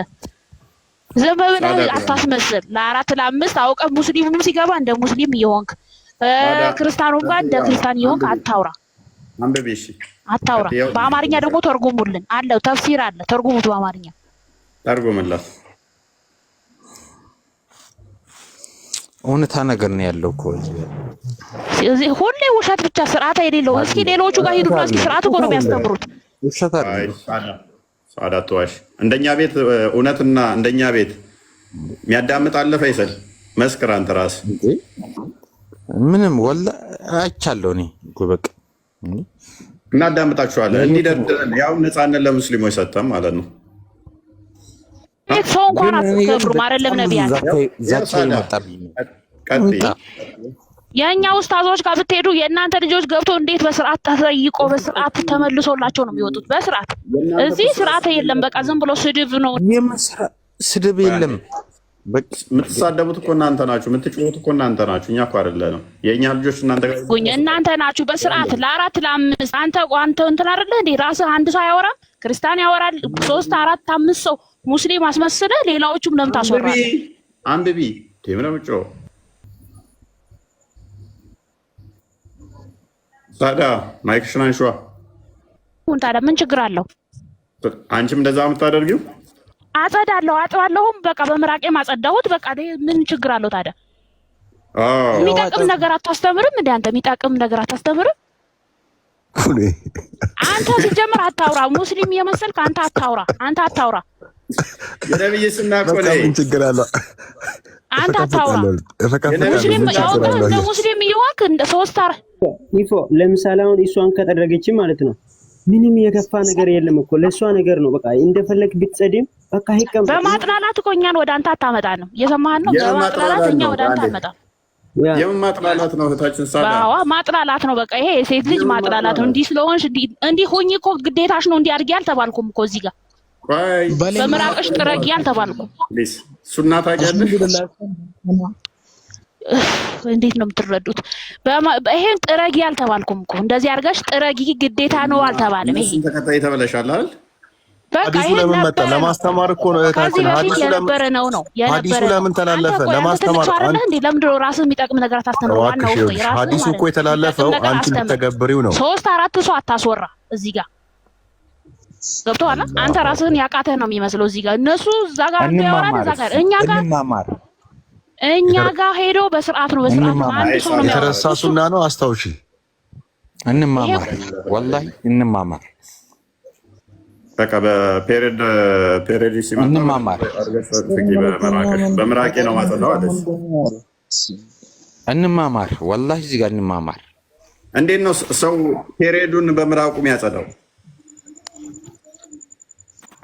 ዝም ብለህ አታስመስል። ለአራት ለአምስት አውቀህ ሙስሊሙም ሲገባ እንደ ሙስሊም እየሆንክ ክርስቲያኑም ጋር እንደ ክርስቲያን እየሆንክ አታውራ። አንብቢ እሺ፣ አታውራ። በአማርኛ ደግሞ ተርጉሙልን አለው፣ ተፍሲር አለ፣ ተርጉሙት። በአማርኛ ተርጉምላት። እውነታ ነገር ነው ያለው እኮ እዚህ ሁሌ ውሸት ብቻ፣ ስርዓት የሌለው። እስኪ ሌሎቹ ጋር ሂዱና እስኪ ስርዓት እኮ ነው የሚያስተምሩት። ውሸት አይደለም። ሳዳ ተዋሽ። እንደኛ ቤት እውነትና እንደኛ ቤት የሚያዳምጥ አለ? ፈይሰል መስክር አንተ ራስህ። ምንም ወላ አይቻለሁ እኔ በቃ እናዳምጣችኋለን። እንዲደርድረን ያው ነፃነት ለሙስሊሞች ሰጠም ማለት ነው። ሰው እንኳን አትከብሩም አይደለም ነቢያት። የእኛ ኡስታዞች ጋር ብትሄዱ የእናንተ ልጆች ገብቶ እንዴት በስርዓት ተጠይቆ በስርዓት ተመልሶላቸው ነው የሚወጡት። በስርዓት እዚህ ስርዓት የለም። በቃ ዝም ብሎ ስድብ ነው። ስድብ የለም። የምትሳደቡት እኮ እናንተ ናችሁ፣ የምትጮሁት እኮ እናንተ ናችሁ። እኛ እኮ አይደለንም። የእኛ ልጆች እናንተ ናችሁ። በስርዓት ለአራት ለአምስት አንተ እንትን አይደለ እንዴ? ራስህ አንድ ሰው አያወራም? ክርስቲያን ያወራል 3 4 5 ሰው ሙስሊም አስመስለህ ሌላዎቹም ለምን ታስወራለህ? አንብቢ ምንምጮ ታዲያ ማይክሽን አንሺዋ። ታዲያ ምን ችግር አለው? አንቺም እንደዛ የምታደርጊው? አጸዳለሁ፣ አጥባለሁም። በቃ በምራቄም አጸዳሁት። በቃ ምን ችግር አለው ታዲያ? የሚጠቅም ነገር አታስተምርም እንዴ አንተ? የሚጠቅም ነገር አታስተምርም? አንተ ሲጀምር አታውራ። ሙስሊም የመሰልክ አንተ አታውራ። የነብይ ስና ቆለ ምን ችግር አለ? አንተ አታውራ። ሙስሊም ያውቃ እንደ ሙስሊም ይዋክ እንደ ሶስት አር ይፎ ለምሳሌ አሁን እሷን ከጠረገች ማለት ነው ምንም የከፋ ነገር የለም እኮ ለእሷ ነገር ነው። በቃ እንደፈለክ ብትጸድም በቃ ይቀም በማጥላላት እኮ እኛን ወደ አንተ አታመጣን ነው እየሰማህን ነው። በማጥላላት እኛ ወደ አንተ አመጣን። የማጥላላት ነው እህታችን ሳዳ። አዎ ማጥላላት ነው። በቃ ይሄ የሴት ልጅ ማጥላላት ነው። እንዲህ ስለሆንሽ እንዲህ ሆኚ እኮ ግዴታሽ ነው። እንዲህ አድርጊ አልተባልኩም እኮ እዚህ ጋር በምራቅሽ ጥረጊ አልተባልኩም። ሱና ታውቂያለሽ? እንዴት ነው የምትረዱት? ይሄን ጥረጊ አልተባልኩም እኮ እንደዚህ አድርጋሽ ጥረጊ ግዴታ ነው አልተባለም። ይሄ ተከታይ ተበለሻል አይደል? ሐዲሱ ለምን መጣ? ለማስተማር እኮ ነው እህታችን። ሐዲሱ ለምን ተላለፈ? ለማስተማር እንዴ ለምን ነው ራስህ የሚጠቅም ነገር ታስተምረዋለህ? ነው የራስህ ሐዲሱ እኮ የተላለፈው አንቺ ልትተገብሪው ነው። 3-4 ሰው አታስወራ እዚህ ጋር ገብቶሃል? አንተ ራስህን ያቃተህ ነው የሚመስለው እዚህ ጋር። እነሱ እዛ ጋር ያወራል፣ እዛ ጋር እኛ ጋር ሄዶ በስርዓት ነው አንድ ሰው ነው የተረሳ ሱና ነው። አስታውሺ። እንማማር ወላሂ እንማማር። በቃ በፔሬድ ሲመጣ እንማማር። በምራቄ ነው ማጠናው አለች። እንማማር ወላሂ እዚህ ጋር እንማማር። እንዴት ነው ሰው ፔሬዱን በምራቁ የሚያጸዳው?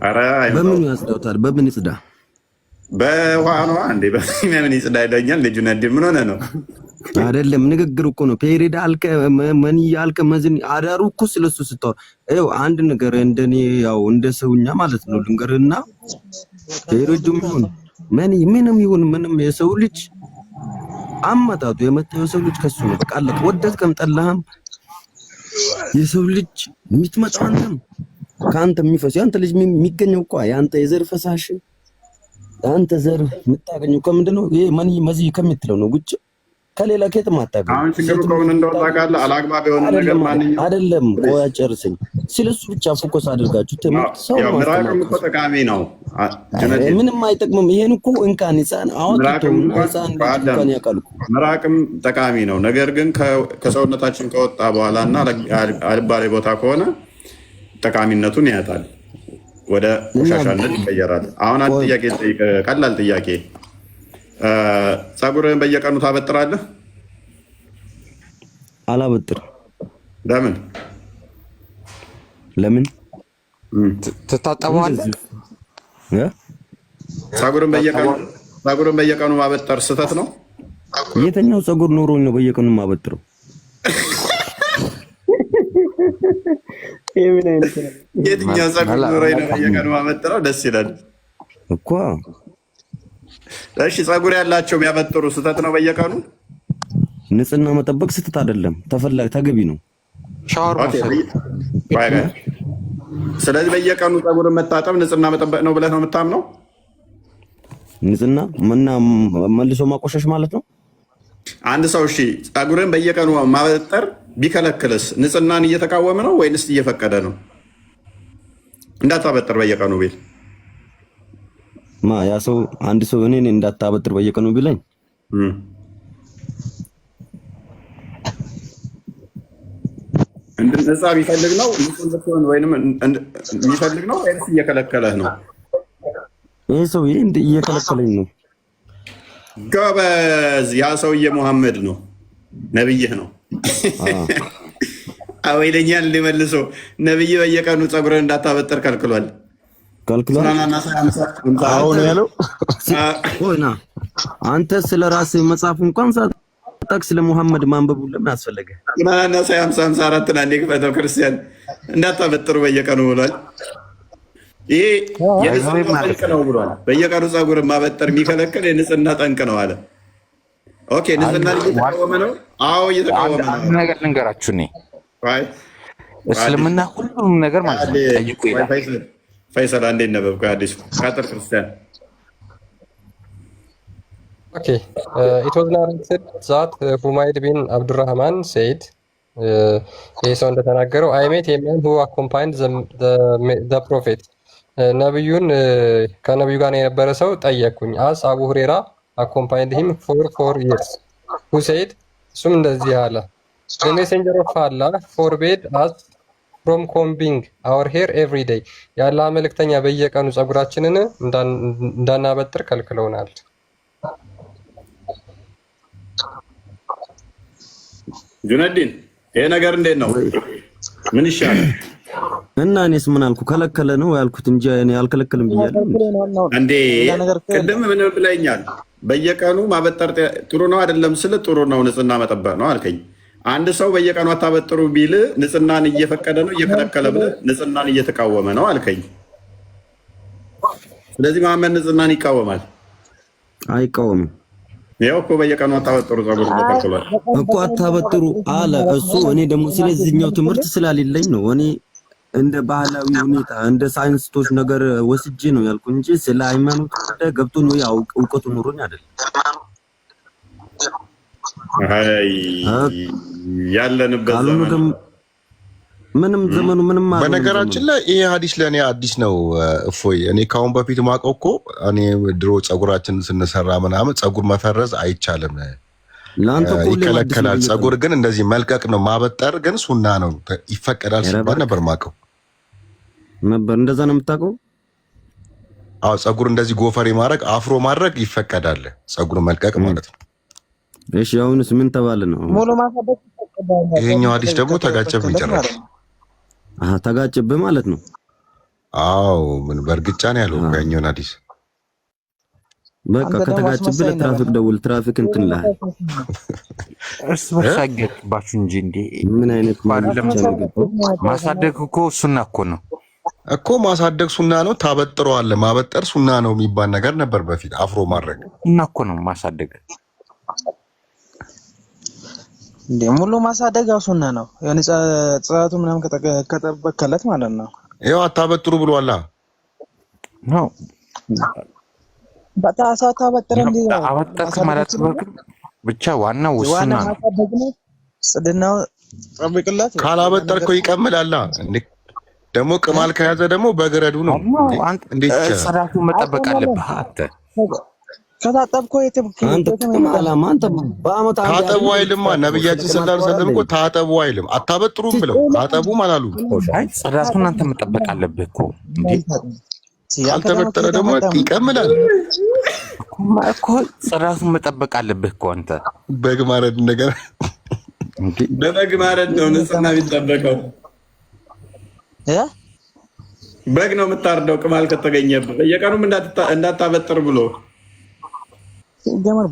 ኧረ በምን ያጽዳውታል? በምን ይጽዳ? በውሃ ነው እንዴ? በምን ይጽዳ ይለኛል ልጁ። ነዲ ምን ሆነ ነው? አይደለም ንግግር እኮ ነው። ፔሬድ አልከ መን ያልከ መዝን አዳሩ እኮ ስለሱ ስታወራ ይኸው አንድ ነገር እንደኔ ያው እንደ ሰውኛ ማለት ነው ልንገርና ፔሬድም ይሁን ምንም ይሁን ምንም የሰው ልጅ አመጣጡ የመጣው ሰው ልጅ ከሱ ነው። በቃ አለቀ። ወደድከም ጠላህም የሰው ልጅ የምትመጣው አንተም ካንተ የሚፈስ ያንተ ልጅ የሚገኘው እኮ ያንተ የዘር ፈሳሽ አንተ ዘር የምታገኘው ከምንድን ነው? ይሄ መዚ ከምትለው ነው ጉጭ ከሌላ ከየትም አታገኝ። አሁን ችግሩ ከሆነ እንደወጣ ካለ አላግባብ የሆነ ነገር ማንኛውም አይደለም። ቆይ አጨርሰኝ። ስለሱ ብቻ ፎከስ አድርጋችሁ ትምህርት ሰው ምራቅም እኮ ጠቃሚ ነው። ምንም አይጠቅምም። ይሄን እኮ እንካን ህፃን አወጣው ህፃን እንኳን ያውቃል። ምራቅም ጠቃሚ ነው። ነገር ግን ከሰውነታችን ከወጣ በኋላ እና አልባሌ ቦታ ከሆነ ጠቃሚነቱን ያጣል፣ ወደ ቆሻሻነት ይቀየራል። አሁን አንድ ጥያቄ ልጠይቅ፣ ቀላል ጥያቄ። ፀጉርህን በየቀኑ ታበጥራለህ? አላበጥርም። ለምን ትታጠበዋለህ? ፀጉርን በየቀኑ ማበጠር ስህተት ነው? የተኛው ፀጉር ኖሮኝ ነው በየቀኑ ማበጥረው? የትኛው ፀጉር ኖሮኝ ነው በየቀኑ ማበጥረው? ደስ ይላል እኮ። እሺ ፀጉር ያላቸው የሚያበጥሩ ስህተት ነው በየቀኑ? ንጽህና መጠበቅ ስህተት አይደለም፣ ተፈላጊ ተገቢ ነው። ሻወር ስለዚህ በየቀኑ ፀጉርን መታጠብ ንጽህና መጠበቅ ነው ብለህ ነው የምታምነው? ንጽህና መልሶ ማቆሸሽ ማለት ነው። አንድ ሰው እሺ ፀጉርን በየቀኑ ማበጠር ቢከለክልስ ንጽህናን እየተቃወመ ነው ወይንስ እየፈቀደ ነው? እንዳታበጥር በየቀኑ ቢል ያ ሰው አንድ ሰው እኔን እንዳታበጥር በየቀኑ ቢለኝ ነፃ ቢፈልግ ነው ወይንም የሚፈልግ ነው ወይንስ እየከለከለህ ነው? ይሄ ሰውዬ እየከለከለኝ ነው። ጎበዝ። ያ ሰውዬ ሙሐመድ ነው፣ ነብይህ ነው። አዎ ይለኛል ሊመልሶ ነብይ በየቀኑ ፀጉርን እንዳታበጥር ከልክሏል። አሁን ያለው ቆይና አንተ ስለ ራስህ መጽሐፍ እንኳን ሳትጠቅስ ለሙሐመድ ማንበቡ ለምን አስፈለገ? ቁርአንና 54 አንዴ ክፈተው ክርስቲያን እንዳታበጥሩ በየቀኑ ብሏል። ይሄ የንጽህና ጠንቅ ነው ብሏል። በየቀኑ ፀጉርን ማበጠር የሚከለክል የንጽህና ጠንቅ ነው አለ። ኦኬ ንጽህና እየተቃወመ ነው? አዎ እየተቃወመ ነው። አንድ ነገር ልንገራችሁ፣ እኔ እስልምና ሁሉም ነገር ማለት ነው ጠይቁ ይላል። ፈይሰል አንዴ ነበብ ከአዲስ ካጥር ክርስቲያን Okay, it was narrated that Humayd bin Abdurrahman said, ይህ ሰው እንደተናገረው I met a man who accompanied the prophet. ነብዩን ከነብዩ ጋር የነበረ ሰው ጠየቅኩኝ። as አቡ ሁሬራ accompanied him for 4 years. who said እሱም እንደዚህ አለ the messenger of Allah forbade us from combing our hair every day የአላህ መልእክተኛ በየቀኑ ጸጉራችንን እንዳናበጥር ከልክለውናል። ጁነዲን ይሄ ነገር እንዴት ነው? ምን ይሻላል? እና እኔስ ምን አልኩ? ከለከለ ነው ያልኩት እንጂ እኔ አልከለከልም ብያለሁ እንዴ። ቅድም ምን ብለኛል? በየቀኑ ማበጠር ጥሩ ነው አይደለም ስለ ጥሩ ነው ንጽህና መጠበቅ ነው አልከኝ። አንድ ሰው በየቀኑ አታበጥሩ ቢል ንጽህናን እየፈቀደ ነው እየከለከለ ብለህ ንጽህናን እየተቃወመ ነው አልከኝ። ስለዚህ መሐመድ ንጽህናን ይቃወማል? አይቃወምም። ያው እኮ በየቀኑ አታበጥሩ ጸጉር ተከልክሏል እኮ አታበጥሩ አለ እሱ። እኔ ደግሞ ስለዚህኛው ትምህርት ስላሌለኝ ነው እኔ እንደ ባህላዊ ሁኔታ እንደ ሳይንስቶች ነገር ወስጄ ነው ያልኩ እንጂ ስለ ሃይማኖት ጉዳይ ገብቶኝ ወይ እውቀቱ ኑሮኝ አይደለም። አይ ያለንበት ዘመን ምንም ዘመኑ ምንም ማለት በነገራችን ላይ ይሄ ሐዲስ ለኔ አዲስ ነው። እፎይ እኔ ካሁን በፊት ማውቀው እኮ እኔ ድሮ ጸጉራችን ስንሰራ ምናምን ጸጉር መፈረዝ አይቻልም ይከለከላል። ጸጉር ግን እንደዚህ መልቀቅ ነው። ማበጠር ግን ሱና ነው ይፈቀዳል ሲባል ነበር ማውቀው ነበር። እንደዛ ነው የምታውቀው? አዎ ጸጉር እንደዚህ ጎፈሬ ማድረግ አፍሮ ማድረግ ይፈቀዳል። ጸጉር መልቀቅ ማለት ነው። እሺ አሁንስ ምን ተባለ ነው? ሙሉ ማሳደግ ይፈቀዳል። ይሄኛው ሐዲስ ደግሞ ተጋጨብኝ ጭራሽ። ተጋጨብህ ማለት ነው? አዎ ምን በእርግጫ ነው ያለው ያኛውን ሐዲስ። በቃ ከተጋጨብህ ለትራፊክ ደውል። ትራፊክ እንትን ላይ እርስ በርስ አገባችሁ እንጂ እንዴ ምን አይነት ማሳደግ እኮ ሱና እኮ ነው እኮ ማሳደግ ሱና ነው። ታበጥረዋለህ። ማበጠር ሱና ነው የሚባል ነገር ነበር በፊት። አፍሮ ማድረግ ሱና እኮ ነው ማሳደግ እንዴ ሙሉ ማሳደግ ያው ሱና ነው። ያኔ ጽራቱ ምናምን ከተበከለት ማለት ነው። ይኸው አታበጥሩ ብሏላ ነው በታሳታ በጥረ እንዴ አበጠርክ ማለት ብቻ ዋናው ሱና ነው። ማሳደግ ነው። ጽድናው ጠብቅላት። ካላበጠርከው ይቀምላላ እንዴ ደግሞ ቅማል ከያዘ ደግሞ በገረዱ ነው እንዴ ጽራቱ መጠበቅ አለብህ አንተ ከታጠብኮ አንተ ከማላማ አንተ በአመት አንተ ታጠቡ አይልማ ነብያችን ሰለላሁ ዐለይሂ ወሰለም እኮ ታጠቡ አይልም አታበጥሩም ብለው ታጠቡም አላሉ። አይ ጽራቱን አንተ መጠበቅ አለብህ እኮ እንዴ ካልተበጠረ ደግሞ ይቀምላል እኮ ጽራቱን መጠበቅ አለብህ እኮ አንተ። በግ ማረድ ነገር እንዴ በበግ ማረድ ነው ንጽህና የሚጠበቀው። በግ ነው የምታርደው ቅማል ከተገኘብህ በየቀኑም እንዳታበጥር ብሎ ገመር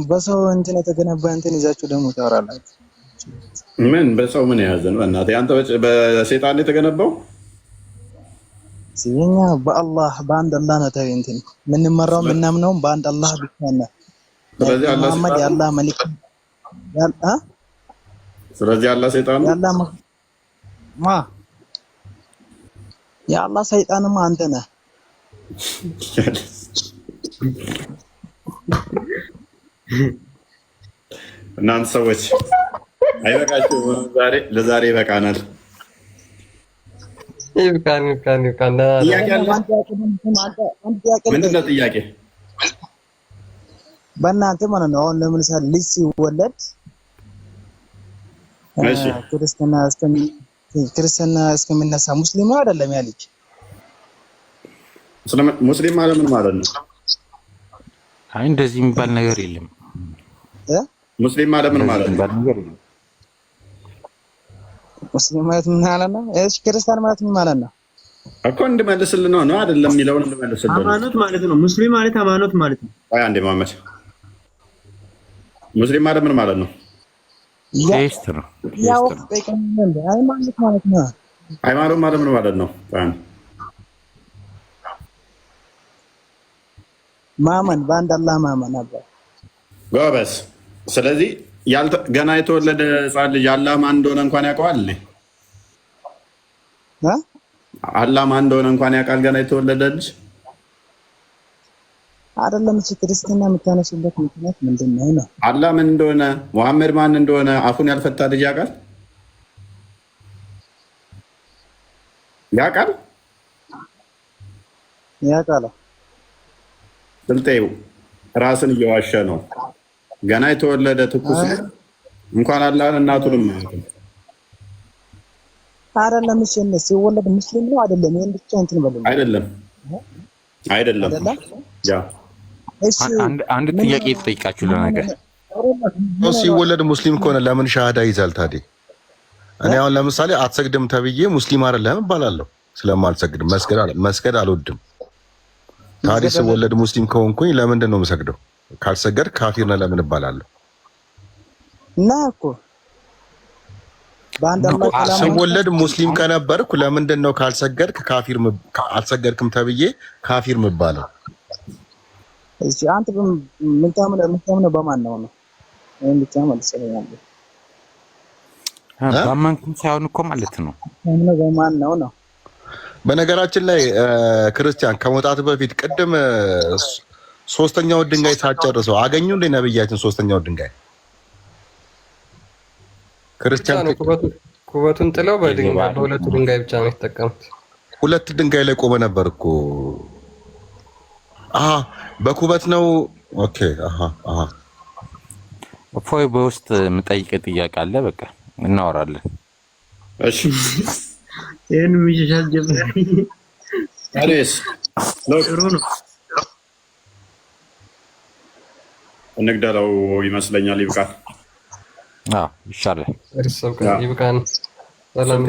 በሰው እንትን የተገነባ እንትን ይዛችሁ ደግሞ ታወራላችሁ። ምን በሰው ምን ያዘ ነው እናቴ? አንተ በሰይጣን የተገነባው ሲኛ በአላህ በአንድ አላህ ነው። ተይ እንትን ምንመራው ምናምነው በአንድ አላህ ብቻ ነው። ስለዚህ አላህ መሐመድ የአላህ መልእክት ያላ ስለዚህ አላህ ሰይጣን ነው። ያላ ማ የአላህ ሰይጣንማ አንተ ነህ። እናንተ ሰዎች አይበቃችሁም? ለዛሬ ይበቃናል። ይብቃን። ምንድን ነው ጥያቄ? በእናንተ ማለት ነው። አሁን ለምሳሌ ልጅ ሲወለድ ክርስትና እስከሚነሳ ሙስሊም ነው አይደለም? ያ ልጅ ሙስሊም ማለት ምን ማለት ነው? አይ እንደዚህ የሚባል ነገር የለም። ሙስሊም ማለት ምን ማለት ነው? ሙስሊም ማለት ምን ማለት ነው? እሺ ክርስቲያን ማለት ምን ማለት ነው? እኮ እንድመልስልህ ነው አይደለም የሚለውን እንድመልስልህ። ሃይማኖት ማለት ነው። ሙስሊም ማለት ሃይማኖት ማለት ነው። አይ አንዴ ማመድ ሙስሊም ማለት ምን ማለት ነው? ቴስት ነው። ያው ሃይማኖት ማለት ነው። ሃይማኖት ማለት ምን ማለት ነው? ማመን በአንድ አላህ ማመን ነበር። ጎበዝ። ስለዚህ ገና የተወለደ ሕፃን ልጅ አላህ ማን እንደሆነ እንኳን ያውቀዋል። አላህ ማን እንደሆነ እንኳን ያውቃል ገና የተወለደ ልጅ አይደለም። እሺ ክርስትና የምታነሱበት ምክንያት ምንድን ነው? አላህ ምን እንደሆነ ሙሐመድ ማን እንደሆነ አፉን ያልፈታ ልጅ ያውቃል? ያውቃል። ስልጤው ራስን እየዋሸ ነው። ገና የተወለደ ትኩስ እንኳን አላህን እናቱንም አይደለም። እሺ ሲወለድ ሙስሊም ነው አይደለም? ይሄን ብቻ እንትን በሉ። አይደለም። ያ እሺ አንድ ጥያቄ ልጠይቃችሁ ለነገር ሲወለድ ሙስሊም ከሆነ ለምን ሻሃዳ ይዛል ታዲያ? እኔ አሁን ለምሳሌ አትሰግድም ተብዬ ሙስሊም አይደለም እባላለሁ። ስለማልሰግድ መስገድ አልወድም። ታዲያ ሲወለድ ሙስሊም ከሆንኩኝ ለምንድን ነው የምሰግደው? ካልሰገድ ካፊር ነህ ለምን እባላለሁ? እና እኮ በአንድ አላህ ሲወለድ ሙስሊም ከነበርኩ ለምንድን ነው ካልሰገድክ አልሰገድክም ተብዬ ካፊር የምባለው? እሺ አንተ ምን ታምነው በማን ነው? ይሄን ብቻ መልሰኛል። በማንኩም ሳይሆን እኮ ማለት ነው። ታምነው በማን ነው? በነገራችን ላይ ክርስቲያን ከመውጣት በፊት ቅድም ሶስተኛው ድንጋይ ሳጨርሰው አገኙ እንደ ነብያችን ሶስተኛው ድንጋይ ክርስቲያን ኩበቱን ጥለው በሁለቱ ድንጋይ ብቻ ነው የተጠቀሙት። ሁለት ድንጋይ ላይ ቆመ ነበር እኮ። በኩበት ነው። ኦኬ እፎይ በውስጥ የምጠይቅ ጥያቄ አለ። በቃ እናወራለን። እሺ ይሄን ምሽሻል ጀምር አሬስ ጥሩ ነው። እንግዳለው ይመስለኛል። ይብቃል። ይሻላል። ይብቃን። ሰላም